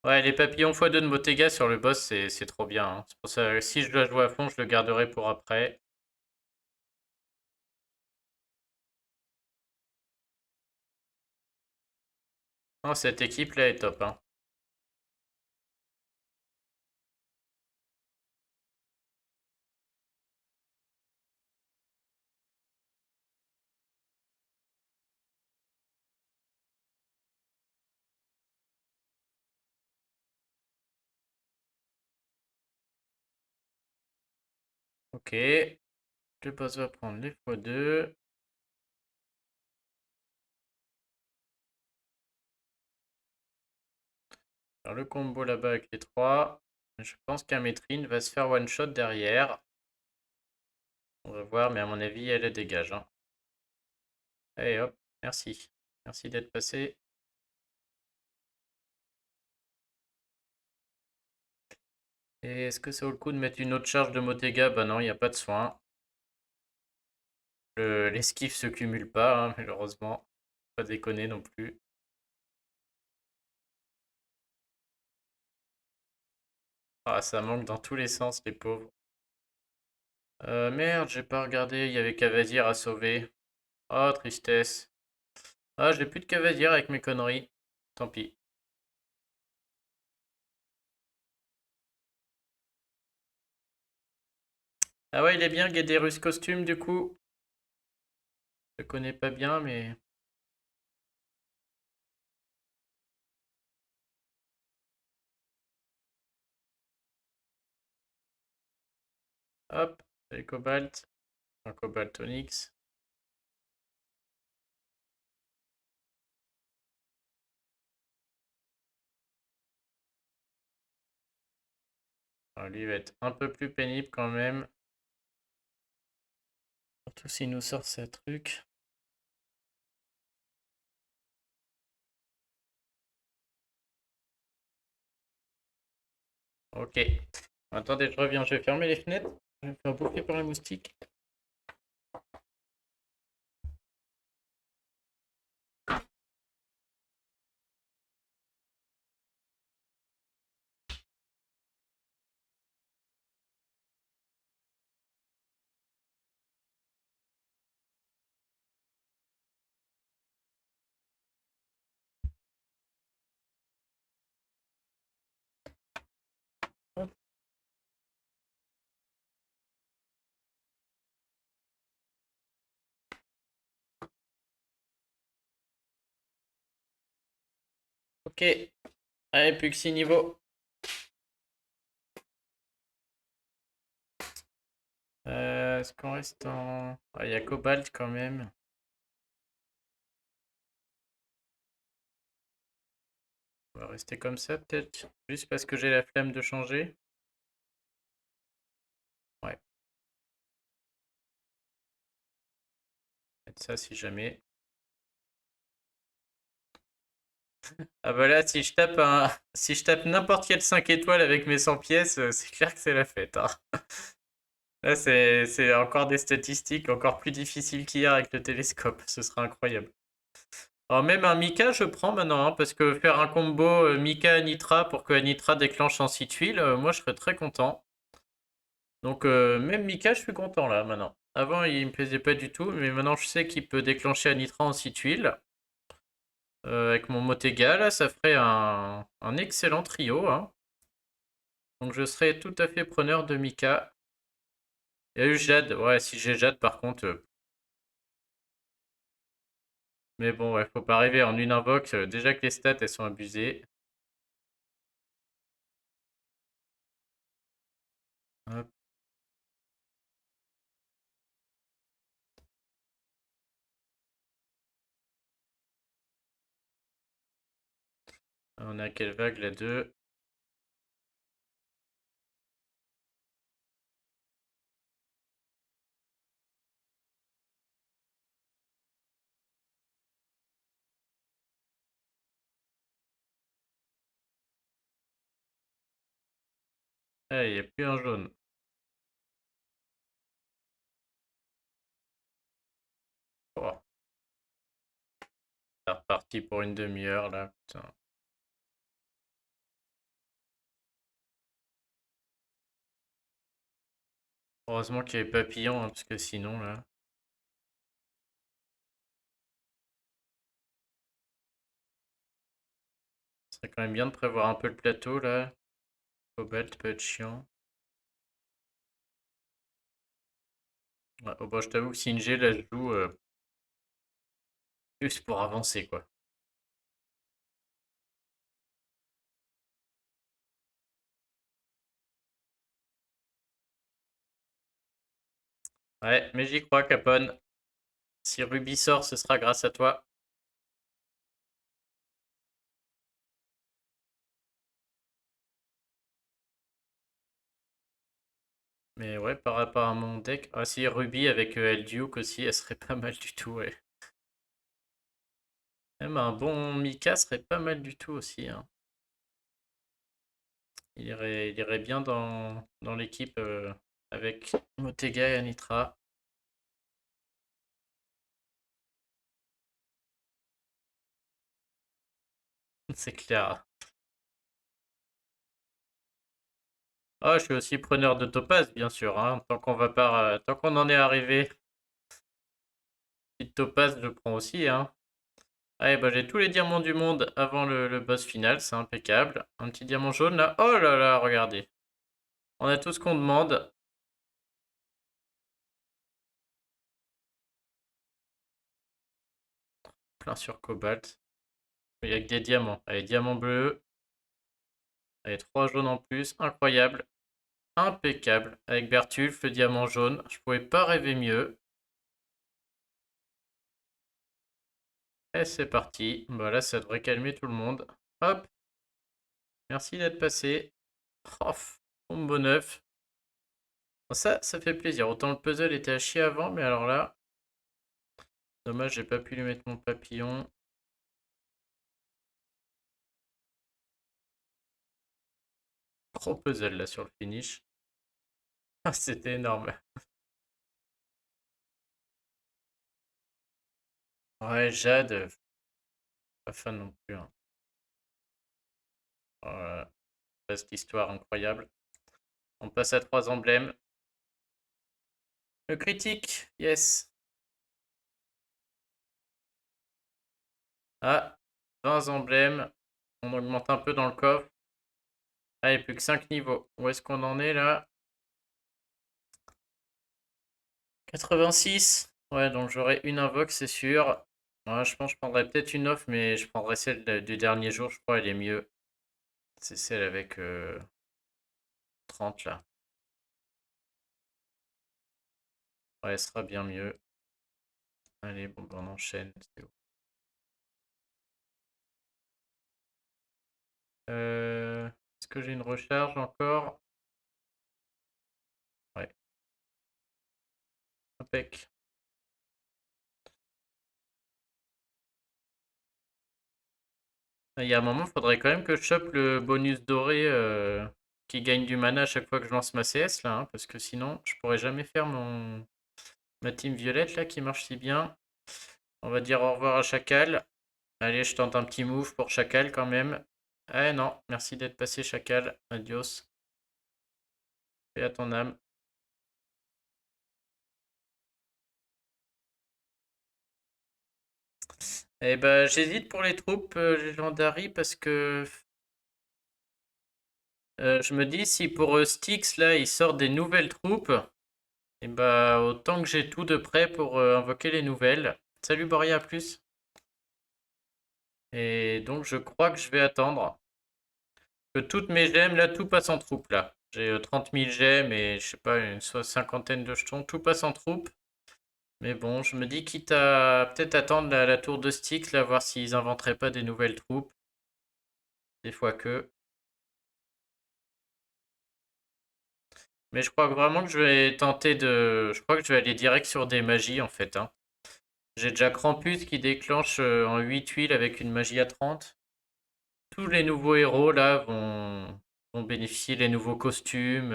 Ouais, les papillons x2 de Motega sur le boss, c'est trop bien, hein. C'est pour ça que si je dois jouer à fond, je le garderai pour après. Oh, cette équipe là est top, hein. Ok. Le boss va prendre les x2. Faire le combo là-bas avec les 3. Je pense qu'Amétrine va se faire one shot derrière. On va voir, mais à mon avis, elle dégage, hein. Allez hop, merci. Merci d'être passé. Et est-ce que ça vaut le coup de mettre une autre charge de Motega? Bah non, il n'y a pas de soin. L'esquive se cumule pas, hein, malheureusement. Pas déconner non plus. Ah, ça manque dans tous les sens, les pauvres. Merde, j'ai pas regardé, il y avait Cavazir à sauver. Oh, tristesse. Ah, j'ai plus de Cavazir avec mes conneries. Tant pis. Ah ouais, il est bien, Guederus costume, du coup. Je le connais pas bien, mais... Hop, les Cobalt. Un Cobalt Onyx. Alors, lui, il va être un peu plus pénible quand même. Surtout s'il nous sort ce truc. Ok. Attendez, je reviens, je vais fermer les fenêtres. Je vais me faire bouffer par les moustiques. Hop. Ok. Allez, plus que 6 niveaux. Est-ce qu'on reste en... Ah, il y a Cobalt quand même. On va rester comme ça peut-être. Juste parce que j'ai la flemme de changer. Ouais. Mettre ça si jamais. Ah bah là, si je tape n'importe quel 5 étoiles avec mes 100 pièces, c'est clair que c'est la fête, hein. Là, c'est encore des statistiques encore plus difficiles qu'hier avec le télescope. Ce sera incroyable. Alors même un Mika, je prends maintenant, hein, parce que faire un combo Mika-Nitra pour que Nitra déclenche ensuite tuile, moi je serais très content. Donc même Mika, je suis content là maintenant. Avant, il me plaisait pas du tout, mais maintenant je sais qu'il peut déclencher Anitra en 6 tuiles. Avec mon Motega, là, ça ferait un excellent trio, hein. Donc je serais tout à fait preneur de Mika. Il y a eu Jade. Ouais, si j'ai Jade, par contre. Mais bon, ouais, faut pas arriver en une invoque. Déjà que les stats, elles sont abusées. Hop. On a quelle vague, la 2? Ah, il n'y a plus un jaune. Oh, c'est reparti pour une demi-heure, là. Putain. Heureusement qu'il y avait papillon, hein, parce que sinon, là. Ce serait quand même bien de prévoir un peu le plateau, là. Cobalt peut être chiant. Ouais, oh, bah, je t'avoue que Singé, là, je joue juste pour avancer, quoi. Ouais, mais j'y crois, Capone. Si Ruby sort, ce sera grâce à toi. Mais ouais, par rapport à mon deck. Ah, si Ruby avec Elduke aussi, elle serait pas mal du tout, ouais. Même un bon Mika serait pas mal du tout aussi, hein. Il irait bien dans l'équipe avec Motega et Anitra. C'est clair. Ah, je suis aussi preneur de Topaz, bien sûr, hein. Tant qu'on va pas, tant qu'on en est arrivé, petite Topaz, je prends aussi, hein. Allez, bah j'ai tous les diamants du monde avant le boss final, c'est impeccable. Un petit diamant jaune là. Oh là là, regardez. On a tout ce qu'on demande. Plein sur cobalt. Il y a que des diamants. Allez, diamant bleu. Allez, 3 jaunes en plus. Incroyable. Impeccable. Avec Bertulf, le diamant jaune. Je pouvais pas rêver mieux. Et c'est parti. Bah là, ça devrait calmer tout le monde. Hop. Merci d'être passé. Off. Combo 9. Ça fait plaisir. Autant le puzzle était à chier avant, mais alors là, dommage, j'ai pas pu lui mettre mon papillon. Gros puzzle là sur le finish. Ah, c'était énorme. Ouais, Jade, pas fan non plus, hein. Euh, Reste histoire incroyable. On passe à 3 emblèmes. Le critique, yes. Ah, 20 emblèmes. On augmente un peu dans le coffre. Allez, plus que 5 niveaux. Où est-ce qu'on en est là? 86. Ouais, donc j'aurai une invoque, c'est sûr. Ouais, je pense que je prendrais peut-être une offre, mais je prendrais celle du dernier jour, je crois, elle est mieux. C'est celle avec 30 là. Ouais, elle sera bien mieux. Allez, bon, on enchaîne. Est-ce que j'ai une recharge encore? Ouais, impec. Il y a un moment, il faudrait quand même que je chope le bonus doré qui gagne du mana à chaque fois que je lance ma CS là, hein, parce que sinon, je pourrais jamais faire ma team violette là qui marche si bien. On va dire au revoir à Chacal. Allez, je tente un petit move pour Chacal quand même. Eh non, merci d'être passé Chacal. Adios. Et à ton âme. Eh ben, j'hésite pour les troupes Legendary parce que je me dis si pour Styx là ils sortent des nouvelles troupes, et bah autant que j'ai tout de prêt pour invoquer les nouvelles. Salut Boria, à plus. Et donc je crois que je vais attendre que toutes mes gemmes là, tout passe en troupe là. J'ai 30 000 gemmes et je sais pas, une cinquantaine de jetons, tout passe en troupe. Mais bon, je me dis quitte à peut-être attendre la tour de Styx là, voir s'ils inventeraient pas des nouvelles troupes. Des fois que. Mais je crois vraiment que je vais tenter de. Je crois que je vais aller direct sur des magies en fait, hein. J'ai déjà Krampus qui déclenche en 8 huiles avec une magie à 30. Tous les nouveaux héros là vont bénéficier des nouveaux costumes,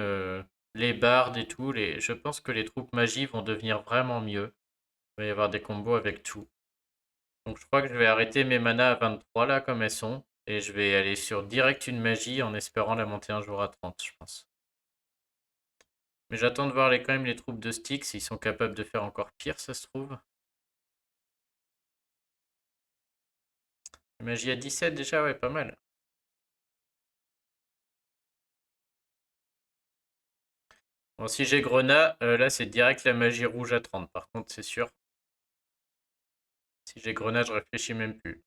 les bardes et tout. Je pense que les troupes magie vont devenir vraiment mieux. Il va y avoir des combos avec tout. Donc je crois que je vais arrêter mes manas à 23 là comme elles sont. Et je vais aller sur direct une magie en espérant la monter un jour à 30, je pense. Mais j'attends de voir quand même les troupes de Styx, s'ils sont capables de faire encore pire, ça se trouve. Magie à 17 déjà, ouais, pas mal. Bon, si j'ai Grenat, là c'est direct la magie rouge à 30, par contre, c'est sûr. Si j'ai Grenat, je réfléchis même plus.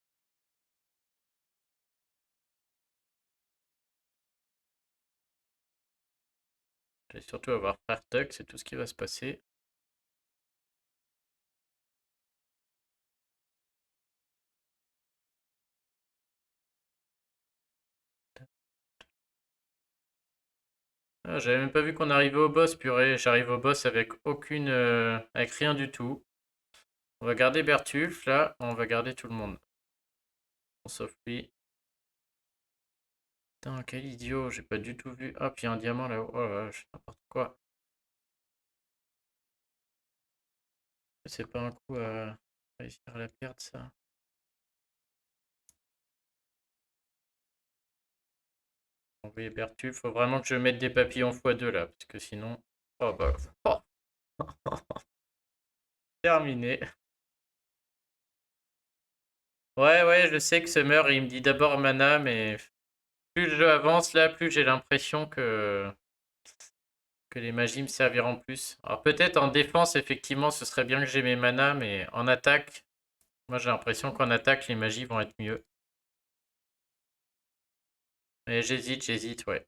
Je vais surtout avoir Frère Tuck, c'est tout ce qui va se passer. Ah, j'avais même pas vu qu'on arrivait au boss, purée. J'arrive au boss avec aucune, avec rien du tout. On va garder Bertulf, là, on va garder tout le monde. Sauf lui. Putain, quel idiot, j'ai pas du tout vu. Ah, puis il y a un diamant là-haut. Oh là là, je n'importe quoi. C'est pas un coup à réussir à la perdre, ça. Oui, Bertu, faut vraiment que je mette des papillons x2 là, parce que sinon. Oh bah. Oh, terminé. Ouais, ouais, je sais que Summer, il me dit d'abord mana, mais plus le jeu avance là, plus j'ai l'impression que les magies me serviront plus. Alors peut-être en défense, effectivement, ce serait bien que j'ai mes manas, mais en attaque, moi j'ai l'impression qu'en attaque, les magies vont être mieux. Mais j'hésite, ouais.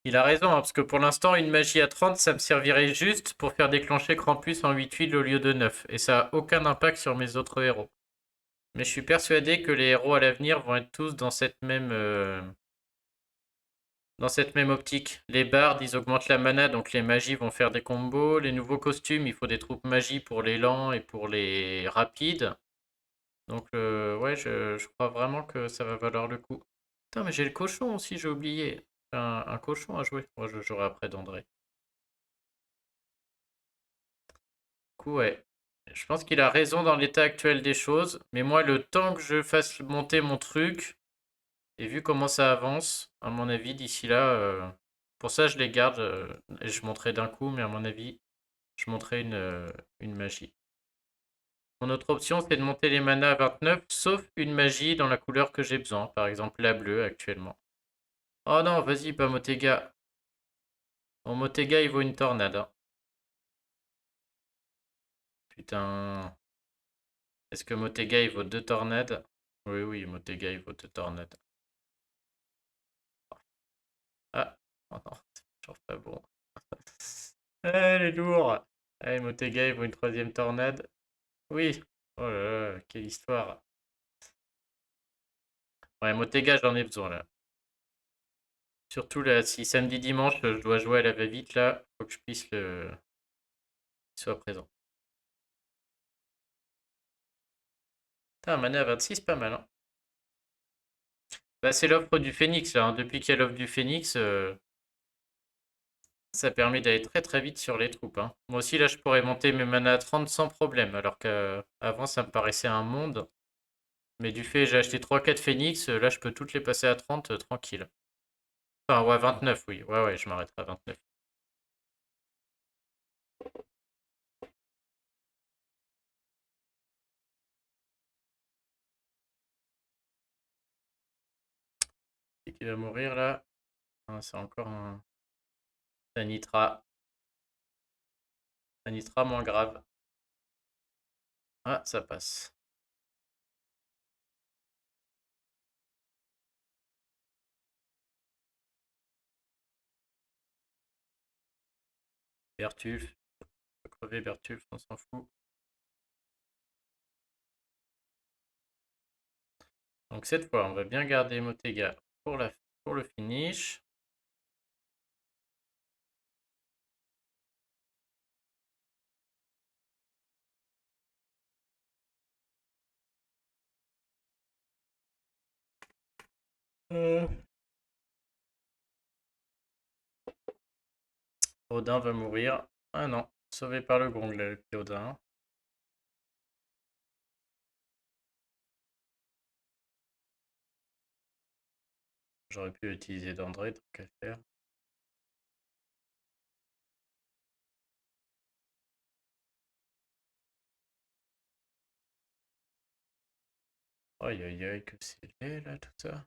Il a raison, hein, parce que pour l'instant, une magie à 30, ça me servirait juste pour faire déclencher Krampus en 8 huiles au lieu de 9. Et ça a aucun impact sur mes autres héros. Mais je suis persuadé que les héros à l'avenir vont être tous dans cette même optique. Les bardes, ils augmentent la mana, donc les magies vont faire des combos. Les nouveaux costumes, il faut des troupes magie pour les lents et pour les rapides. Donc ouais, je crois vraiment que ça va valoir le coup. Putain, mais j'ai le cochon aussi, j'ai oublié. Un cochon à jouer. Moi, je jouerai après d'André. Du coup, ouais. Je pense qu'il a raison dans l'état actuel des choses. Mais moi, le temps que je fasse monter mon truc, et vu comment ça avance, à mon avis, d'ici là, pour ça, je les garde. Et je monterai d'un coup, mais à mon avis, je monterai une magie. Mon autre option, c'est de monter les manas à 29, sauf une magie dans la couleur que j'ai besoin. Par exemple, la bleue actuellement. Oh non, vas-y, pas Motega. Mon Motega, il vaut une tornade, hein. Putain. Est-ce que Motega, il vaut deux tornades? Oui, oui, Motega, il vaut deux tornades. Ah, oh non, c'est toujours pas bon. Ah, elle est lourde. Allez, Motega, il vaut une troisième tornade. Oui. Oh là là, quelle histoire. Ouais, Motega, j'en ai besoin là. Surtout là, si samedi dimanche, je dois jouer à la va-vite là, faut que je puisse le qu'il soit présent. Putain, un mana à 26, pas mal, hein. Bah, c'est l'offre du Phénix là, hein. Depuis qu'il y a l'offre du Phénix, ça permet d'aller très très vite sur les troupes, hein. Moi aussi là, je pourrais monter mes manas à 30 sans problème, alors qu'avant ça me paraissait un monde. Mais du fait, j'ai acheté 3-4 Phoenix, là je peux toutes les passer à 30 tranquille. Enfin, ouais, 29, oui. Ouais, ouais, je m'arrêterai à 29. C'est qui va mourir là? Ah, c'est encore un Sanitra. Sanitra moins grave. Ah, ça passe. Bertulf. Faut crever Bertulf, on s'en fout. Donc cette fois, on va bien garder Motega pour le finish. Odin va mourir. Ah non, sauvé par le gong, là, le petit Odin. J'aurais pu utiliser d'André, tant qu'à faire. Aïe aïe aïe, que c'est laid là, tout ça.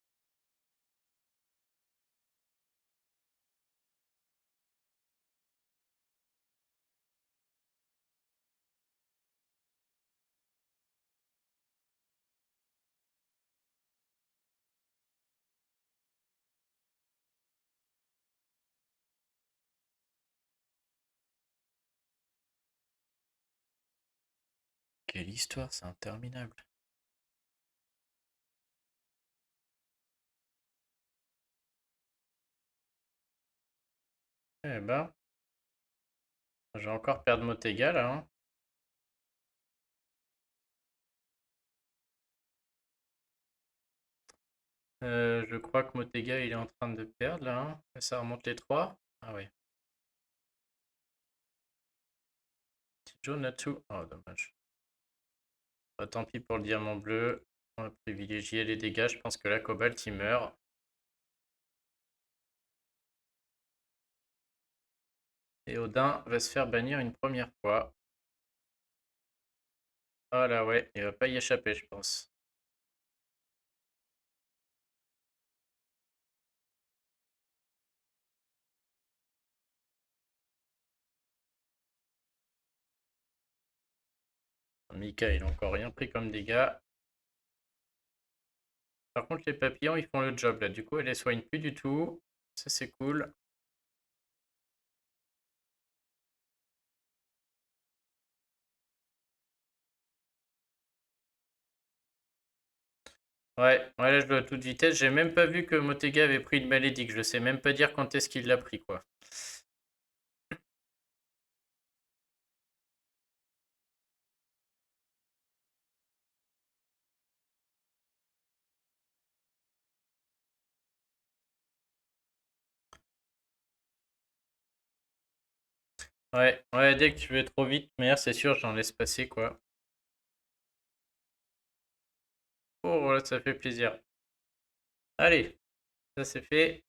Quelle histoire, c'est interminable. Eh ben, je vais encore perdre Motega là, hein. Je crois que Motega il est en train de perdre là, hein. Ça remonte les 3. Ah ouais. Petit jaune là-dessous. Oh, dommage. Bah, tant pis pour le diamant bleu. On va privilégier les dégâts. Je pense que la Cobalt il meurt. Et Odin va se faire bannir une première fois. Ah là ouais, il va pas y échapper, je pense. Mika, il a encore rien pris comme dégâts. Par contre, les papillons, ils font le job là. Du coup, elle les soigne plus du tout. Ça, c'est cool. Ouais, là, je dois à toute vitesse. J'ai même pas vu que Motega avait pris une malédique. Je sais même pas dire quand est-ce qu'il l'a pris, quoi. Ouais, dès que tu vas trop vite, mais c'est sûr, j'en laisse passer, quoi. Oh, voilà, ça fait plaisir. Allez, ça c'est fait.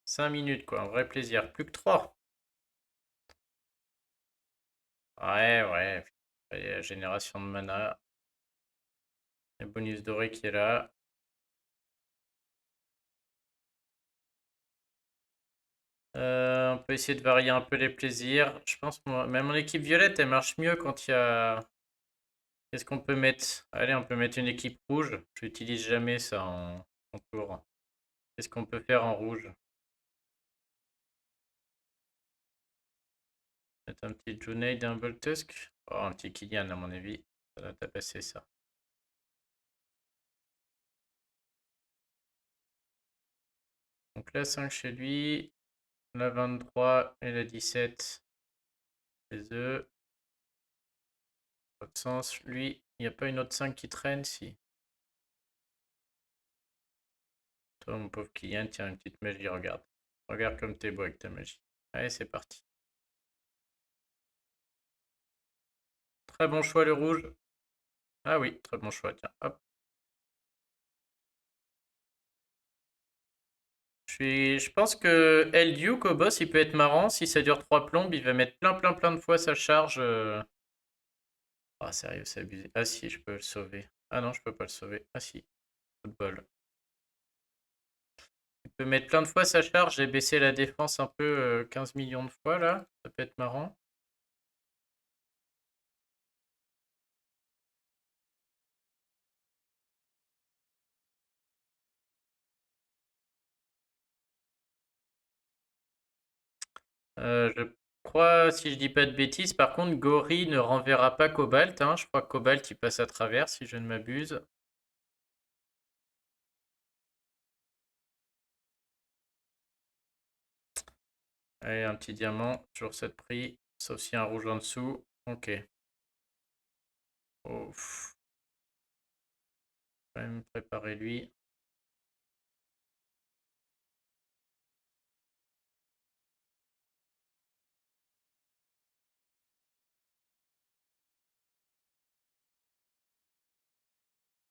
5 minutes, quoi. Un vrai plaisir. Plus que 3. Ouais. Allez, génération de mana. Le bonus doré qui est là. On peut essayer de varier un peu les plaisirs. Je pense, moi, même mon équipe violette, elle marche mieux quand il y a... Qu'est-ce qu'on peut mettre? Allez, on peut mettre une équipe rouge. Je n'utilise jamais ça en tour. Qu'est-ce qu'on peut faire en rouge? Mettre un petit Junaid et un Boltusk. Oh, un petit Kylian à mon avis. Ça doit passer ça. Donc la 5 chez lui. La 23 et la 17 chez eux. Autre sens. Lui, il n'y a pas une autre 5 qui traîne? Si. Toi, mon pauvre Kylian, tiens, une petite magie, regarde. Regarde comme t'es beau avec ta magie. Allez, c'est parti. Très bon choix le rouge. Ah oui, très bon choix, tiens, hop. Je pense que Duke au boss, il peut être marrant. Si ça dure 3 plombes, il va mettre plein de fois sa charge. Ah, sérieux, c'est abusé. Ah si, je peux le sauver. Ah non, je peux pas le sauver. Ah si, football. peut mettre plein de fois sa charge et baisser la défense un peu 15 millions de fois là. Ça peut être marrant. Je crois, si je dis pas de bêtises, par contre, Gori ne renverra pas Cobalt, hein. Je crois que Cobalt il passe à travers, si je ne m'abuse. Allez, un petit diamant, toujours 7 prix, sauf s'il y a un rouge en dessous. Ok. Oh, quand même préparer lui.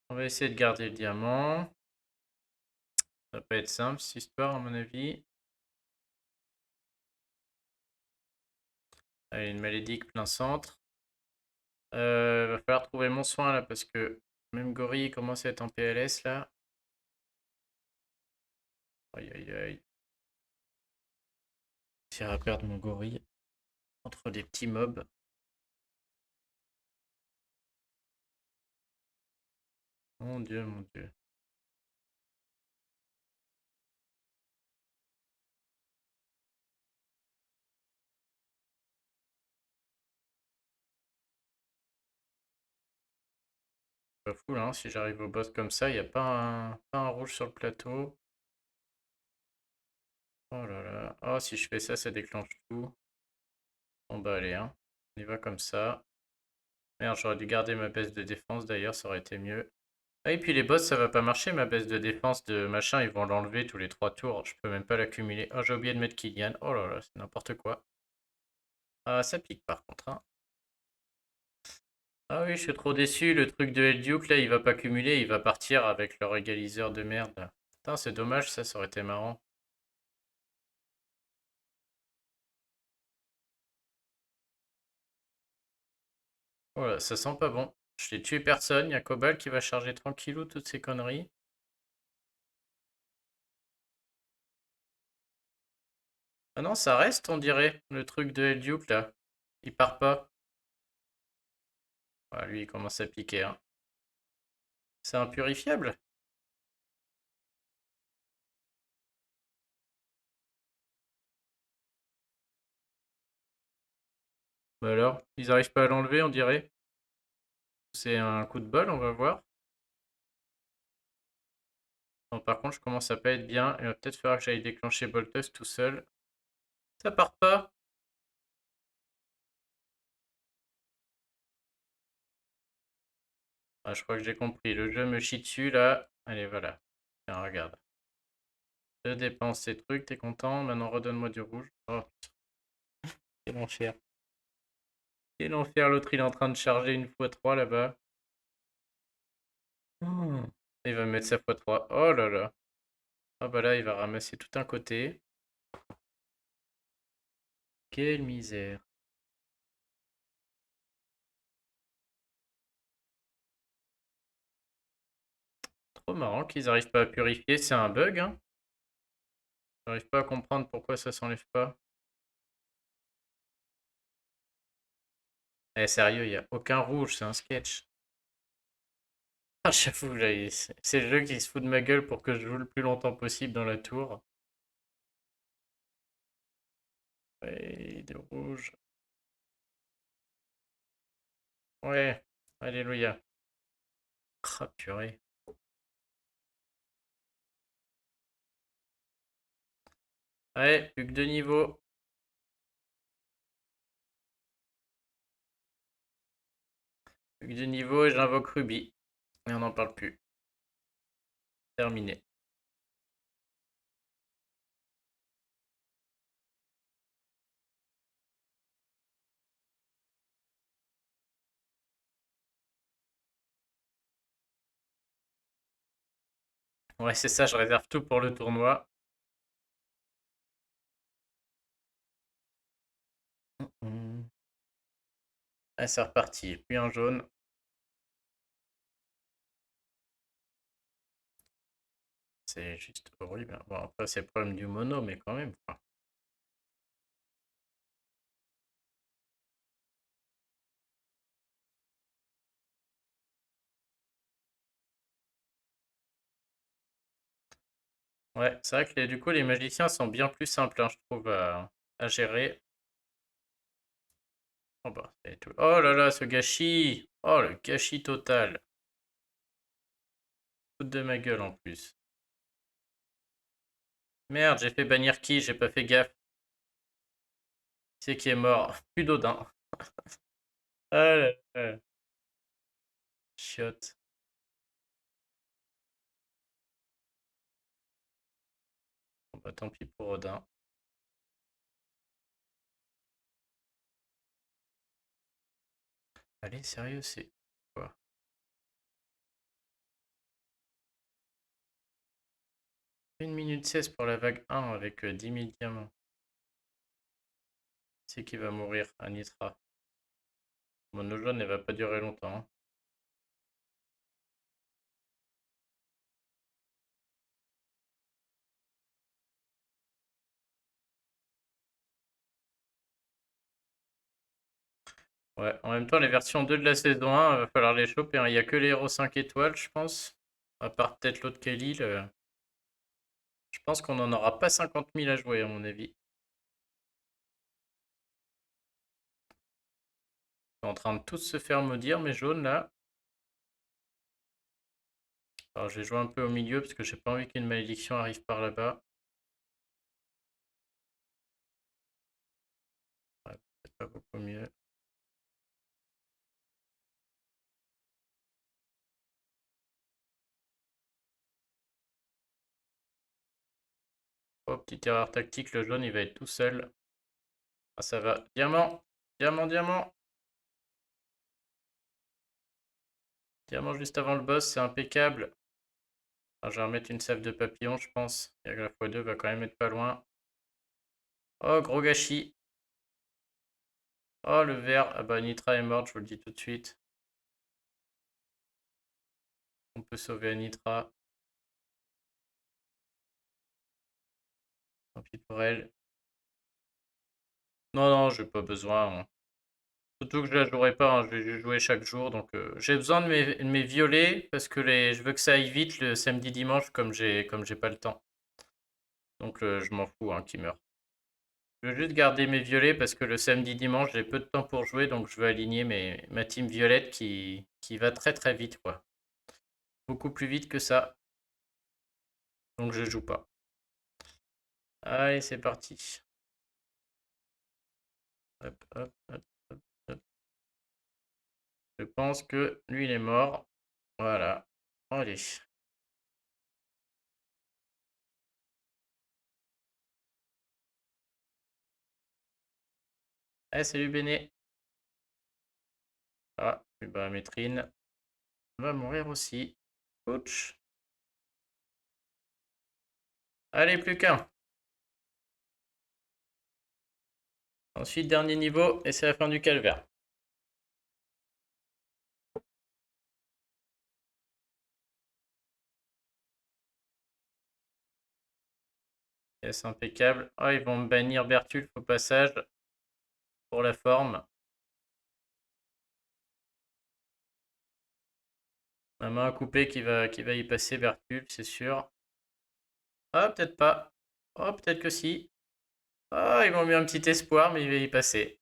On va essayer de garder le diamant. Ça va pas être simple cette histoire, à mon avis. Allez, une malédique plein centre. Va falloir trouver mon soin là parce que même Gori commence à être en PLS là. Aïe aïe aïe. J'ai à perdre mon Gori entre des petits mobs. Mon dieu, mon dieu. Pas fou là, hein, si j'arrive au boss comme ça, il n'y a pas un rouge sur le plateau. Oh là là. Oh, si je fais ça, ça déclenche tout. Bon bah allez, hein. On y va comme ça. Merde, j'aurais dû garder ma baisse de défense d'ailleurs, ça aurait été mieux. Ah, et puis les boss, ça va pas marcher, ma baisse de défense de machin, ils vont l'enlever tous les 3 tours. Je peux même pas l'accumuler. Oh, j'ai oublié de mettre Kylian. Oh là là, c'est n'importe quoi. Ah, ça pique par contre, hein. Ah oui, je suis trop déçu. Le truc de Elduke, là, il va pas cumuler, il va partir avec leur égaliseur de merde, là. Putain, c'est dommage, ça aurait été marrant. Voilà, ça sent pas bon. Je n'ai tué personne, il y a Cobalt qui va charger tranquillou toutes ces conneries. Ah non, ça reste, on dirait, le truc de Elduke, là. Il part pas. Ah, lui, il commence à piquer, hein. C'est impurifiable? Bah alors, ils arrivent pas à l'enlever, on dirait. C'est un coup de bol, on va voir. Bon, par contre, je commence à pas être bien. Il va peut-être falloir que j'aille déclencher Boltus tout seul. Ça part pas. Ah, je crois que j'ai compris. Le jeu me chie dessus, là. Allez, voilà. Tiens, regarde. Je dépense ces trucs, t'es content? Maintenant, redonne-moi du rouge. Oh, quel enfer. Quel enfer, l'autre, il est en train de charger une fois 3 là-bas. Oh. Il va mettre sa fois 3. Oh là là. Ah bah là, il va ramasser tout un côté. Quelle misère. Trop marrant qu'ils arrivent pas à purifier, c'est un bug, hein. J'arrive pas à comprendre pourquoi ça s'enlève pas. Eh sérieux, il y a aucun rouge, c'est un sketch. Ah j'avoue, là, c'est le jeu qui se fout de ma gueule pour que je joue le plus longtemps possible dans la tour. Ouais, de rouge. Ouais, alléluia. Ah purée. Ouais, plus que 2 niveaux. Plus que 2 niveaux et j'invoque Ruby. Et on n'en parle plus. Terminé. Ouais, c'est ça, je réserve tout pour le tournoi. Ah, c'est reparti. Puis un jaune. C'est juste horrible. Bon, après, c'est le problème du mono, mais quand même, quoi. Ouais, c'est vrai que du coup, les magiciens sont bien plus simples, hein, je trouve, à gérer. Oh, bah, c'est tout. Oh là là, ce gâchis! Oh, le gâchis total. Toute de ma gueule en plus. Merde, j'ai fait bannir qui? J'ai pas fait gaffe. C'est qui est mort? Plus d'Odin. Ah là là. Chiotte. Bon, bah, tant pis pour Odin. Allez, sérieux, c'est quoi? 1 minute 16 pour la vague 1 avec 10 000 diamants. C'est qui va mourir? Anitra. Mon eau jaune, elle va pas durer longtemps, hein. Ouais, en même temps, les versions 2 de la saison 1, va falloir les choper, hein. Il n'y a que les héros 5 étoiles, je pense. À part peut-être l'autre Kelly. Je pense qu'on n'en aura pas 50 000 à jouer, à mon avis. Ils sont en train de tous se faire maudire, mes jaunes, là. Alors, je vais jouer un peu au milieu, parce que j'ai pas envie qu'une malédiction arrive par là-bas. Ouais, peut-être pas beaucoup mieux. Oh, petite erreur tactique, le jaune, il va être tout seul. Ah, ça va. Diamant! Diamant, diamant! Diamant juste avant le boss, c'est impeccable. Alors, je vais remettre une sève de papillon, je pense. Et la x2 va quand même être pas loin. Oh, gros gâchis. Oh, le vert. Ah bah, Nitra est morte, je vous le dis tout de suite. On peut sauver Anitra. Tant pis pour elle. Non, non, j'ai pas besoin, hein. Surtout que je la jouerai pas, hein, je vais juste jouer chaque jour. Donc j'ai besoin de mes violets parce que je veux que ça aille vite le samedi dimanche comme j'ai pas le temps. Donc je m'en fous, hein, qui meurt. Je veux juste garder mes violets parce que le samedi dimanche j'ai peu de temps pour jouer, donc je veux aligner ma team violette qui va très très vite, quoi. Beaucoup plus vite que ça. Donc je joue pas. Allez, c'est parti. Hop, hop, hop, hop, hop. Je pense que lui il est mort. Voilà. Allez. Eh, salut Béné. Ah, et bah Métrine va mourir aussi. Ouch. Allez, plus qu'un. Ensuite, dernier niveau, et c'est la fin du calvaire. Yes, impeccable. Oh, ils vont me bannir Bertulf au passage pour la forme. Ma main à couper qui va y passer Bertulf, c'est sûr. Ah, peut-être pas. Oh, peut-être que si. Ah, ils m'ont mis un petit espoir, mais il va y passer.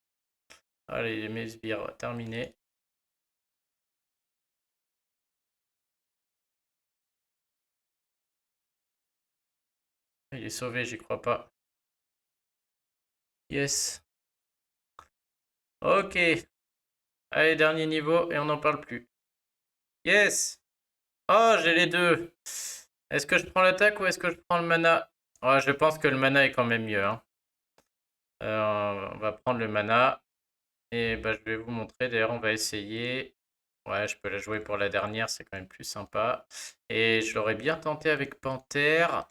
Allez, mes sbires, terminé. Il est sauvé, j'y crois pas. Yes. Ok. Allez, dernier niveau, et on n'en parle plus. Yes. Oh, j'ai les deux. Est-ce que je prends l'attaque ou est-ce que je prends le mana? Ouais, je pense que le mana est quand même mieux, hein. On va prendre le mana. Et bah, je vais vous montrer. D'ailleurs, on va essayer. Ouais, je peux la jouer pour la dernière, c'est quand même plus sympa. Et je l'aurais bien tenté avec Panthère.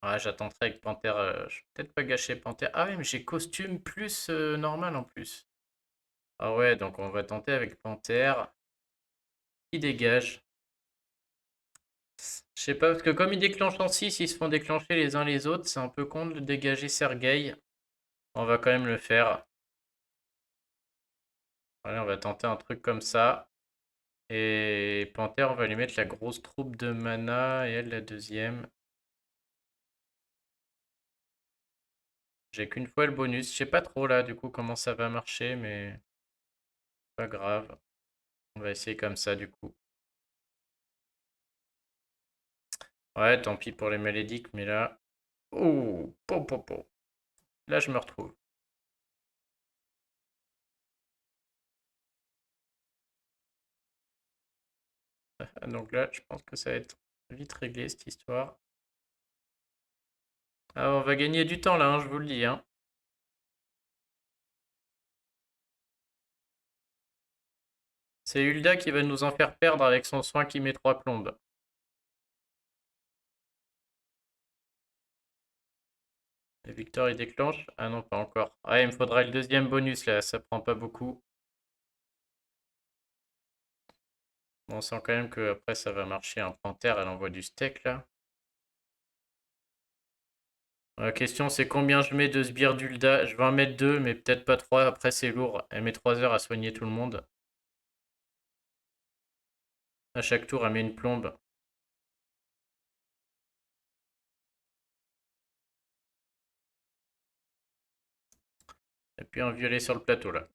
Ouais, j'attendrai avec Panthère. Je vais peut-être pas gâcher Panthère. Ah oui, mais j'ai costume plus normal en plus. Ah ouais, donc on va tenter avec Panthère. Qui dégage. Je sais pas, parce que comme ils déclenchent en 6, ils se font déclencher les uns les autres. C'est un peu con de dégager Sergueï. On va quand même le faire. Allez, on va tenter un truc comme ça. Et Panthère, on va lui mettre la grosse troupe de mana et elle la deuxième. J'ai qu'une fois le bonus. Je sais pas trop là du coup comment ça va marcher, mais pas grave. On va essayer comme ça du coup. Ouais, tant pis pour les malédiques, mais là... Oh, po, po, po. Là, je me retrouve. Donc là, je pense que ça va être vite réglé cette histoire. Ah, on va gagner du temps là, hein, je vous le dis. Hein. C'est Hulda qui va nous en faire perdre avec son soin qui met 3 plombes. Et Victor il déclenche? Ah non, pas encore. Ah, il me faudra le deuxième bonus là, ça prend pas beaucoup. Bon, on sent quand même que après ça va marcher. Un panthère, elle envoie du steak là. La question c'est combien je mets de sbires d'Hulda. Je vais en mettre 2, mais peut-être pas 3. Après c'est lourd. Elle met 3 heures à soigner tout le monde. À chaque tour, elle met une plombe. Et puis un violet sur le plateau là.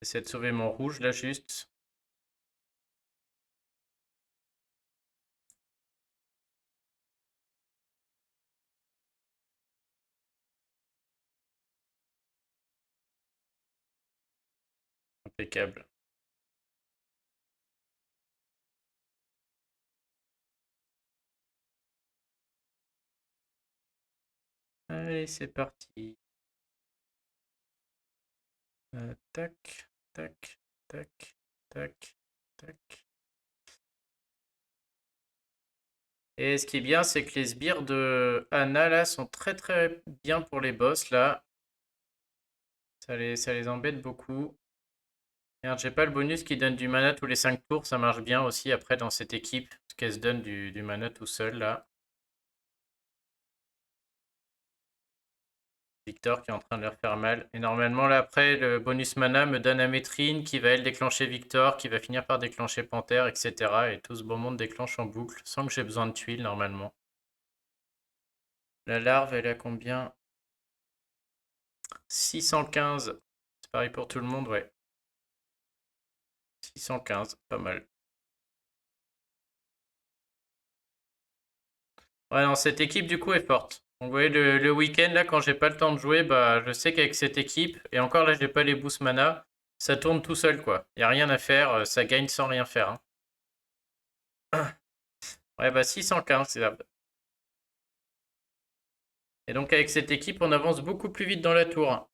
J'essaie de sauver mon rouge là juste. Impeccable. Allez, c'est parti. Tac, tac, tac, tac, tac. Et ce qui est bien, c'est que les sbires de Anna là sont très très bien pour les boss là. Ça les embête beaucoup. Merde, j'ai pas le bonus qui donne du mana tous les 5 tours, ça marche bien aussi après dans cette équipe, parce qu'elle se donne du mana tout seul là. Victor qui est en train de leur faire mal. Et normalement là après, le bonus mana me donne Amétrine qui va elle déclencher Victor, qui va finir par déclencher Panthère, etc. Et tout ce beau monde déclenche en boucle, sans que j'ai besoin de tuiles normalement. La larve, elle a combien? 615. C'est pareil pour tout le monde, ouais. 615, pas mal. Ouais, non, cette équipe du coup est forte. Donc, vous voyez, le week-end, là, quand j'ai pas le temps de jouer, bah, je sais qu'avec cette équipe, et encore là, j'ai pas les boosts mana, ça tourne tout seul, quoi. Y a rien à faire, ça gagne sans rien faire. Hein. Ouais, bah 615, c'est ça. Et donc, avec cette équipe, on avance beaucoup plus vite dans la tour. Hein.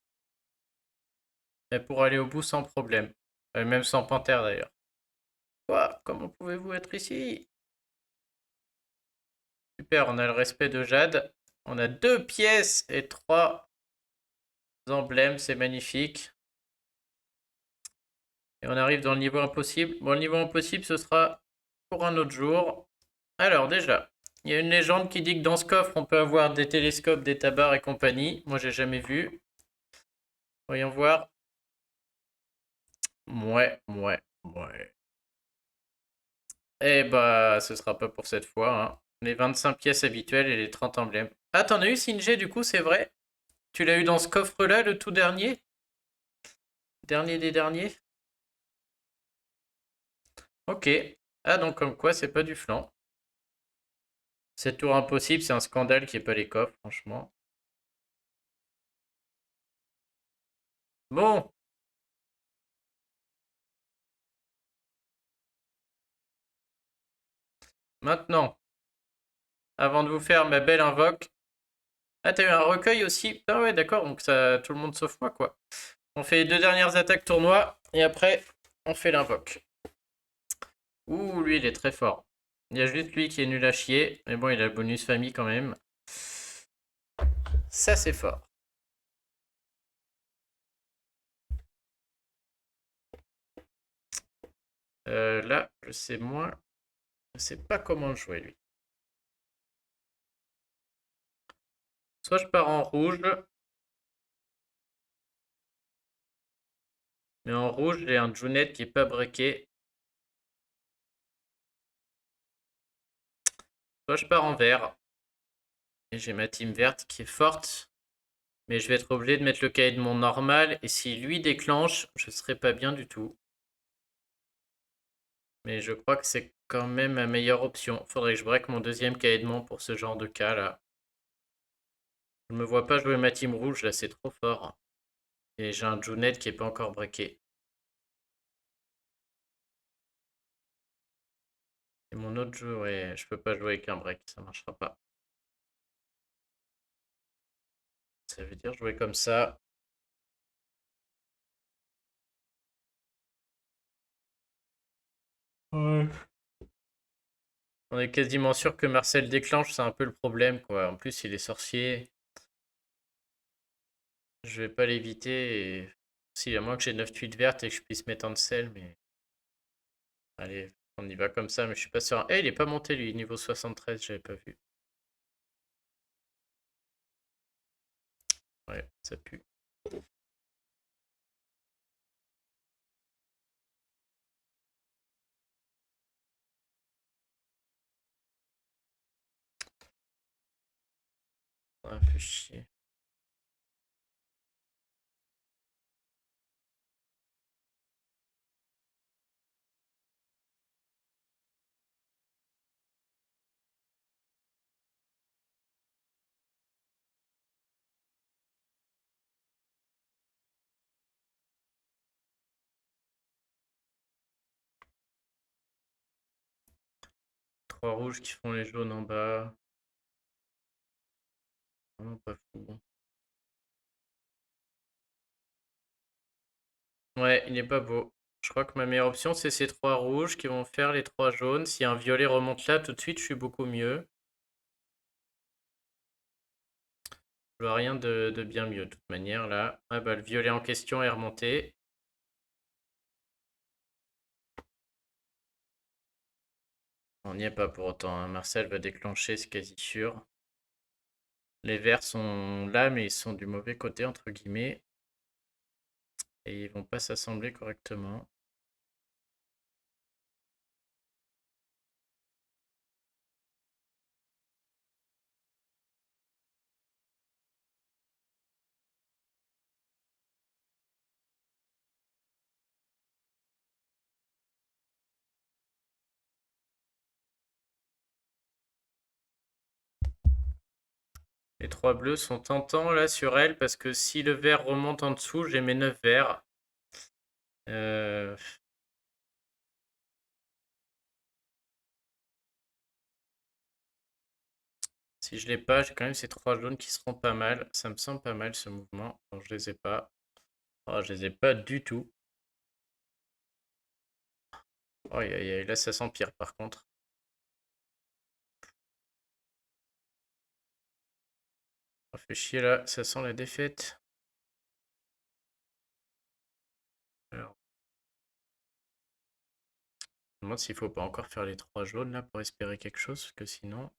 Et pour aller au bout sans problème. Même sans panthère, d'ailleurs. Quoi? Comment pouvez-vous être ici? Super, on a le respect de Jade. On a 2 pièces et 3 emblèmes, c'est magnifique. Et on arrive dans le niveau impossible. Bon, le niveau impossible, ce sera pour un autre jour. Alors, déjà, il y a une légende qui dit que dans ce coffre, on peut avoir des télescopes, des tabards et compagnie. Moi, j'ai jamais vu. Voyons voir. Ouais. Eh bah, ce sera pas pour cette fois. Hein. Les 25 pièces habituelles et les 30 emblèmes. Ah, t'en as eu, Singé, du coup, c'est vrai? Tu l'as eu dans ce coffre-là, le tout dernier? Dernier des derniers? Ok. Ah, donc comme quoi, c'est pas du flanc. Cette tour impossible, c'est un scandale qu'il n'y ait pas les coffres, franchement. Bon, maintenant, avant de vous faire ma belle invoque. Ah, t'as eu un recueil aussi? Ah ouais, d'accord, donc ça, tout le monde sauf moi, quoi. On fait les 2 dernières attaques tournoi, et après, on fait l'invoque. Ouh, lui, il est très fort. Il y a juste lui qui est nul à chier. Mais bon, il a le bonus famille quand même. Ça, c'est fort. Là, je sais moins. Je sais pas comment le jouer, lui. Soit je pars en rouge. Mais en rouge, j'ai un Junet qui est pas breaké. Soit je pars en vert. Et j'ai ma team verte qui est forte. Mais je vais être obligé de mettre le cahier de mon normal. Et si lui déclenche, je serai pas bien du tout. Mais je crois que c'est quand même ma meilleure option. Faudrait que je break mon deuxième cahier de mon pour ce genre de cas là. Je me vois pas jouer ma team rouge là, c'est trop fort. Et j'ai un Junet qui est pas encore breaké. Et mon autre jeu, ouais, je peux pas jouer avec un break, ça marchera pas. Ça veut dire jouer comme ça. Ouais. On est quasiment sûr que Marcel déclenche, c'est un peu le problème quoi. En plus, il est sorcier. Je vais pas l'éviter. Et... Si, à moins que j'ai 9 tuiles vertes et que je puisse mettre un sel, mais. Allez, on y va comme ça, mais je suis pas sûr. Eh, il est pas monté lui, niveau 73, j'avais pas vu. Ouais, ça pue. Ah, fait chier. Trois rouges qui font les jaunes en bas. Vraiment pas fou. Ouais, il n'est pas beau. Je crois que ma meilleure option, c'est ces trois rouges qui vont faire les trois jaunes. Si un violet remonte là, tout de suite, je suis beaucoup mieux. Je vois rien de bien mieux, de toute manière, là. Ah bah, le violet en question est remonté. On n'y est pas pour autant, hein. Marcel va déclencher, c'est quasi sûr. Les verts sont là, mais ils sont du mauvais côté, entre guillemets. Et ils vont pas s'assembler correctement. Les trois bleus sont tentants là sur elle parce que si le vert remonte en dessous, j'ai mes 9 verts. Euh, Si je l'ai pas, j'ai quand même ces trois jaunes qui seront pas mal. Ça me semble pas mal ce mouvement. Bon, je les ai pas. Oh, je les ai pas du tout. Oh, là ça s'empire par contre. Ça fait chier là, ça sent la défaite. Alors, je me demande s'il faut pas encore faire les trois jaunes là pour espérer quelque chose, parce que sinon,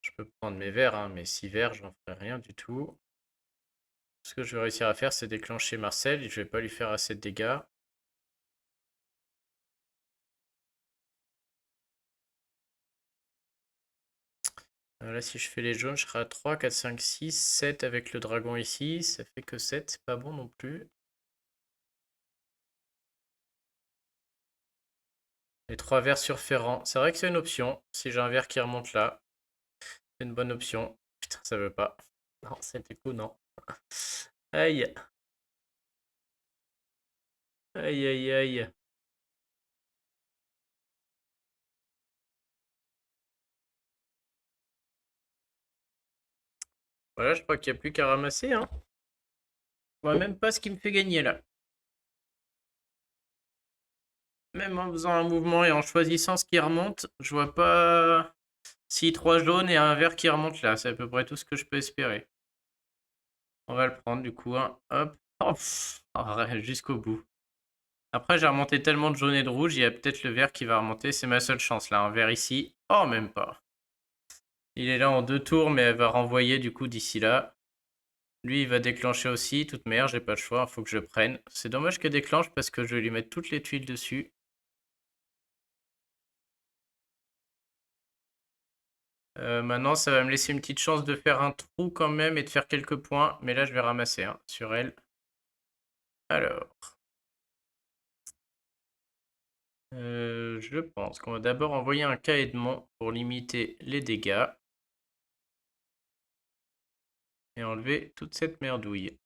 je peux prendre mes verts, hein, mais 6 verts, j'en ferai rien du tout. Ce que je vais réussir à faire, c'est déclencher Marcel et je vais pas lui faire assez de dégâts. Là, si je fais les jaunes, je serai à 3, 4, 5, 6, 7 avec le dragon ici. Ça fait que 7, c'est pas bon non plus. Les trois verts sur Ferrand. C'est vrai que c'est une option. Si j'ai un vert qui remonte là, c'est une bonne option. Putain, ça veut pas. Non, c'était coup, non. Aïe. Aïe, aïe, aïe. Voilà, je crois qu'il n'y a plus qu'à ramasser, hein. Je vois même pas ce qui me fait gagner là. Même en faisant un mouvement et en choisissant ce qui remonte, je vois pas si 3 jaunes et un vert qui remonte là. C'est à peu près tout ce que je peux espérer. On va le prendre du coup, hein. Hop. Oh, jusqu'au bout. Après, j'ai remonté tellement de jaune et de rouge, il y a peut-être le vert qui va remonter. C'est ma seule chance là. Un vert ici. Oh, même pas. Il est là en 2 tours, mais elle va renvoyer du coup d'ici là. Lui, il va déclencher aussi. Toute merde, j'ai pas le choix. Il faut que je le prenne. C'est dommage qu'elle déclenche parce que je vais lui mettre toutes les tuiles dessus. Maintenant, ça va me laisser une petite chance de faire un trou quand même et de faire quelques points. Mais là, je vais ramasser hein, sur elle. Alors, je pense qu'on va d'abord envoyer un K-Edmond pour limiter les dégâts. Et enlever toute cette merdouille.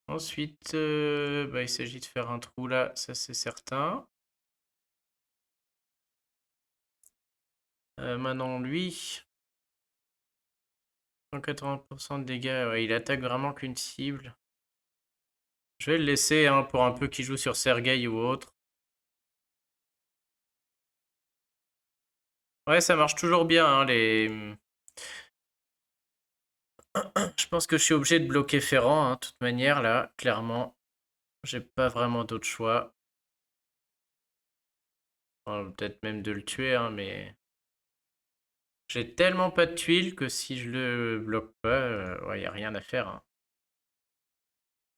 Ensuite, il s'agit de faire un trou là, ça c'est certain. Maintenant, lui, 180% de dégâts, ouais, il attaque vraiment qu'une cible. Je vais le laisser hein, pour un peu qu'il joue sur Sergueï ou autre. Ouais, ça marche toujours bien, hein, les... Je pense que je suis obligé de bloquer Ferrand, hein, de toute manière, là, clairement. J'ai pas vraiment d'autre choix. Enfin, peut-être même de le tuer, hein, mais... J'ai tellement pas de tuiles que si je le bloque pas, ouais, y a rien à faire, hein.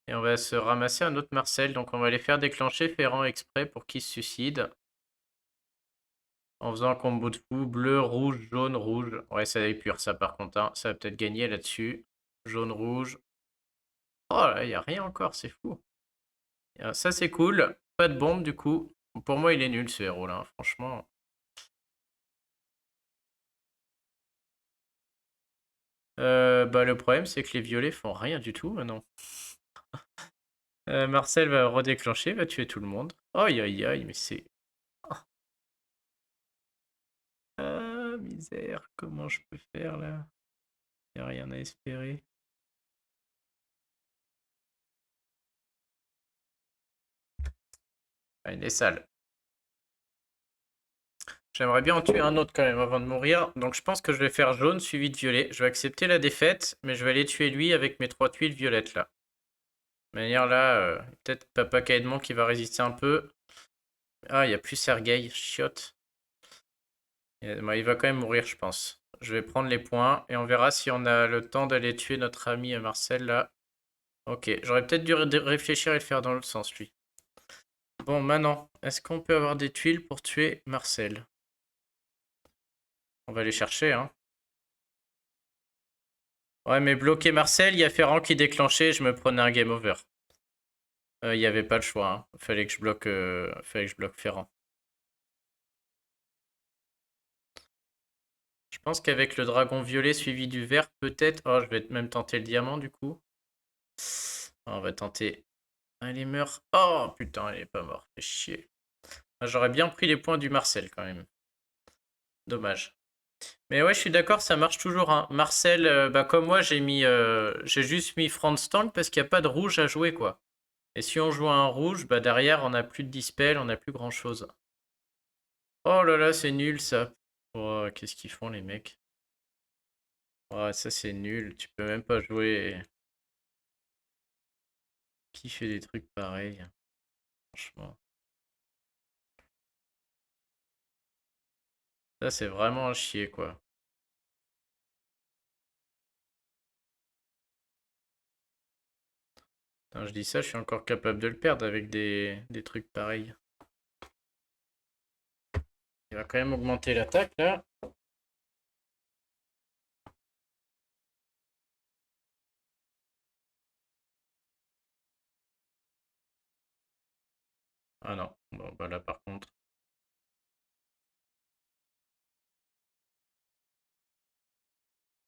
Et on va se ramasser un autre Marcel, donc on va les faire déclencher Ferrand exprès pour qu'il se suicide. En faisant un combo de fou, bleu, rouge, jaune, rouge. Ouais, ça va épure ça par contre, hein. Ça va peut-être gagner là-dessus. Jaune, rouge. Oh là, il n'y a rien encore, c'est fou. Ça c'est cool. Pas de bombe du coup. Pour moi, il est nul ce héros là, hein, franchement. Le problème c'est que les violets font rien du tout maintenant. Marcel va redéclencher, va tuer tout le monde. Aïe aïe aïe, mais c'est... Ah, misère, comment je peux faire là? Y a rien à espérer. Ah, il est sale. J'aimerais bien en tuer un autre quand même avant de mourir. Donc je pense que je vais faire jaune suivi de violet. Je vais accepter la défaite, mais je vais aller tuer lui avec mes 3 tuiles violettes là. De manière là, peut-être Papa Caedmon qui va résister un peu. Ah, il n'y a plus Sergueï, chiotte. Il va quand même mourir, je pense. Je vais prendre les points et on verra si on a le temps d'aller tuer notre ami Marcel là. Ok, j'aurais peut-être dû réfléchir et le faire dans l'autre sens lui. Bon, maintenant, est-ce qu'on peut avoir des tuiles pour tuer Marcel? On va les chercher, hein. Ouais, mais bloquer Marcel, il y a Ferrand qui déclenchait, je me prenais un game over. Il n'y avait pas le choix, hein. Fallait que je bloque Ferrand. Je pense qu'avec le dragon violet suivi du vert, peut-être... Oh, je vais même tenter le diamant, du coup. On va tenter... Allez, meurt. Oh, putain, elle est pas morte. Fait chier. Ah, j'aurais bien pris les points du Marcel, quand même. Dommage. Mais ouais, je suis d'accord, ça marche toujours, hein. Marcel, comme moi, j'ai juste mis Franz Tank parce qu'il n'y a pas de rouge à jouer, quoi. Et si on joue un rouge, derrière, on n'a plus de dispel, on n'a plus grand-chose. Oh là là, c'est nul, ça. Oh, qu'est-ce qu'ils font, les mecs? Oh, ça, c'est nul. Tu peux même pas jouer. Qui fait des trucs pareils? Franchement. Ça, c'est vraiment un chier, quoi. Putain, je dis ça, je suis encore capable de le perdre avec des trucs pareils. Il va quand même augmenter l'attaque, là. Ah non. Bon, bah là, par contre.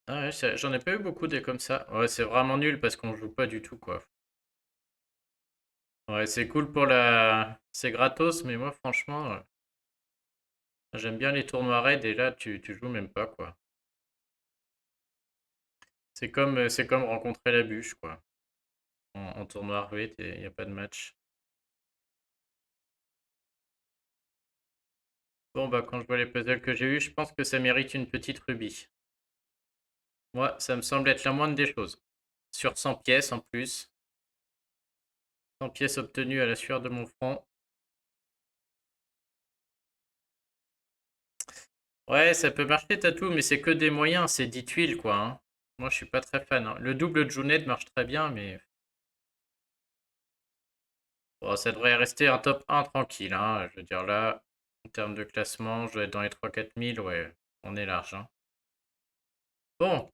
Ah ouais, j'en ai pas eu beaucoup des comme ça. Ouais, c'est vraiment nul parce qu'on joue pas du tout, quoi. Ouais, c'est cool pour la... C'est gratos, mais moi, franchement, j'aime bien les tournois raids et là, tu joues même pas, quoi. C'est comme rencontrer la bûche, quoi. En tournoi RV, il n'y a pas de match. Bon, bah, quand je vois les puzzles que j'ai eu, je pense que ça mérite une petite rubis. Moi, ça me semble être la moindre des choses. Sur 100 pièces en plus. 100 pièces obtenues à la sueur de mon front. Ouais, ça peut marcher, Tatou, mais c'est que des moyens, c'est 10 tuiles, quoi, hein. Moi, je suis pas très fan, hein. Le double de Junet marche très bien, mais bon, ça devrait rester un top 1 tranquille, hein. Je veux dire, là, en termes de classement, je dois être dans les 3-4 000, ouais, on est large, hein. Bon,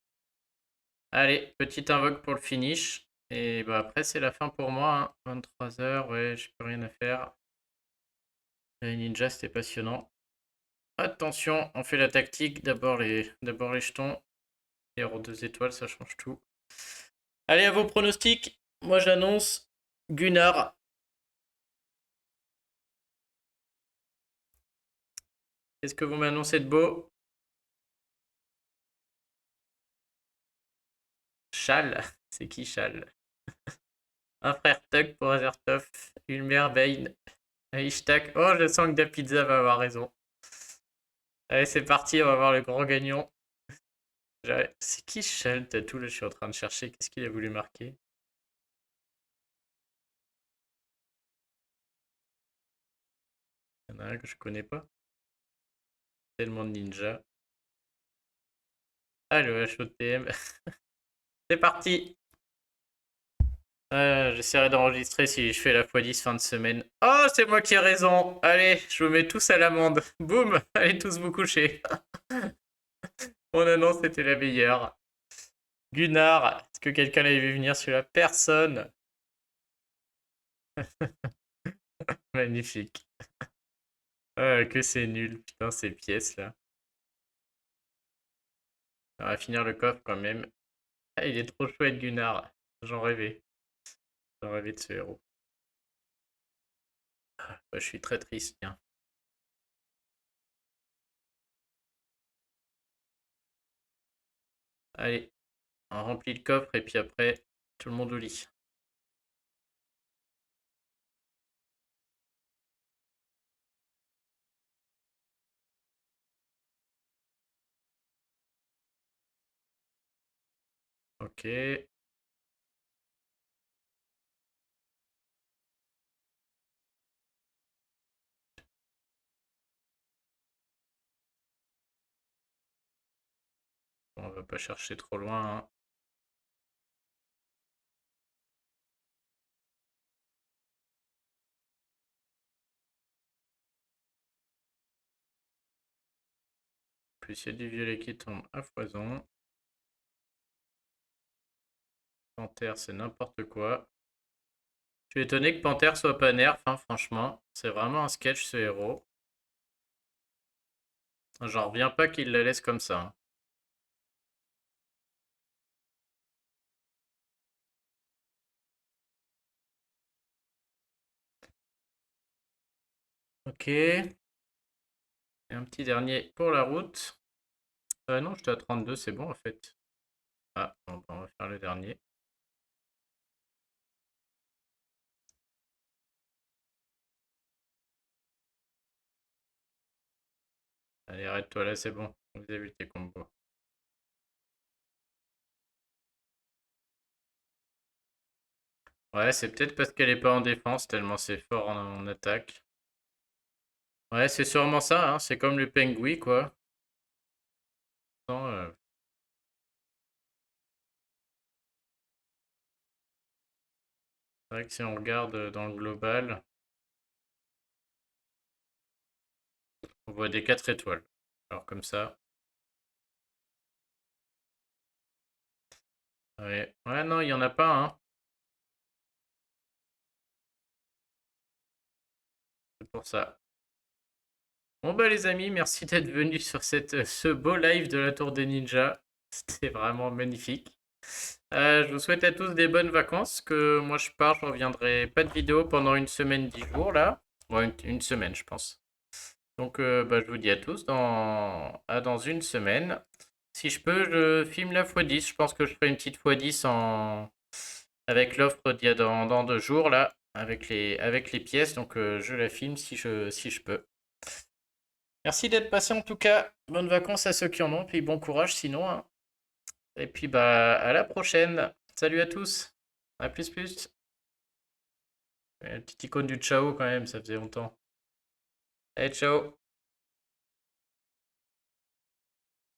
allez, petite invoque pour le finish. Et bah après, c'est la fin pour moi, hein. 23 heures, ouais, j'ai plus rien à faire. Les ninjas, c'était passionnant. Attention, on fait la tactique. D'abord les jetons. Et en 2 étoiles, ça change tout. Allez, à vos pronostics. Moi, j'annonce Gunnar. Qu'est-ce que vous m'annoncez de beau? Chal. C'est qui Chal? Un frère Tuck pour Azertov. Ulmer Bane. Hashtag. Oh, je sens que Da Pizza va avoir raison. Allez, c'est parti, on va voir le grand gagnant. C'est qui Chal Tatou? Là, je suis en train de chercher. Qu'est-ce qu'il a voulu marquer? Il y en a un que je connais pas. Tellement de ninja. Ah, le HOTM. C'est parti. J'essaierai d'enregistrer si je fais la x10 fin de semaine. Oh, c'est moi qui ai raison. Allez, je vous mets tous à l'amende. Boum, allez tous vous coucher. Mon annonce était la meilleure. Gunnar, est-ce que quelqu'un l'avait vu venir sur la personne? Magnifique. Ah, que c'est nul, putain, ces pièces là. On va finir le coffre quand même. Ah, il est trop chouette, Gunnar. J'en rêvais. J'en rêvais de ce héros. Bah, je suis très triste, tiens. Allez, on remplit le coffre et puis après, tout le monde au lit. Ok. On va pas chercher trop loin, hein. En plus, il y a du violet qui tombe à foison. Panthère, c'est n'importe quoi. Je suis étonné que Panthère soit pas nerf, hein, franchement. C'est vraiment un sketch, ce héros. J'en reviens pas qu'il la laisse comme ça, hein. Ok. Et un petit dernier pour la route. Non, j'étais à 32, c'est bon en fait. Ah, bon, bah, on va faire le dernier. Allez, arrête-toi là, c'est bon. Vous avez vu tes combos. Ouais, c'est peut-être parce qu'elle est pas en défense, tellement c'est fort en attaque. Ouais, c'est sûrement ça, hein. C'est comme le pengui, quoi. Non, c'est vrai que si on regarde dans le global, on voit des 4 étoiles. Alors comme ça. Ouais, ouais non, il n'y en a pas, hein. C'est pour ça. Bon bah les amis, merci d'être venus sur ce beau live de la Tour des Ninjas. C'était vraiment magnifique. Je vous souhaite à tous des bonnes vacances. Que moi je pars, je reviendrai pas de vidéo pendant une semaine, 10 jours là. Ouais, une semaine je pense. Donc bah, je vous dis à tous dans une semaine. Si je peux, je filme la x10. Je pense que je ferai une petite x10 avec l'offre d'il y a dans 2 jours, là, avec les pièces. Donc, je la filme si je peux. Merci d'être passé en tout cas. Bonnes vacances à ceux qui en ont. Puis bon courage sinon, hein. Et puis, bah, à la prochaine. Salut à tous. À plus plus. Petite icône du ciao quand même, ça faisait longtemps. Allez, ciao.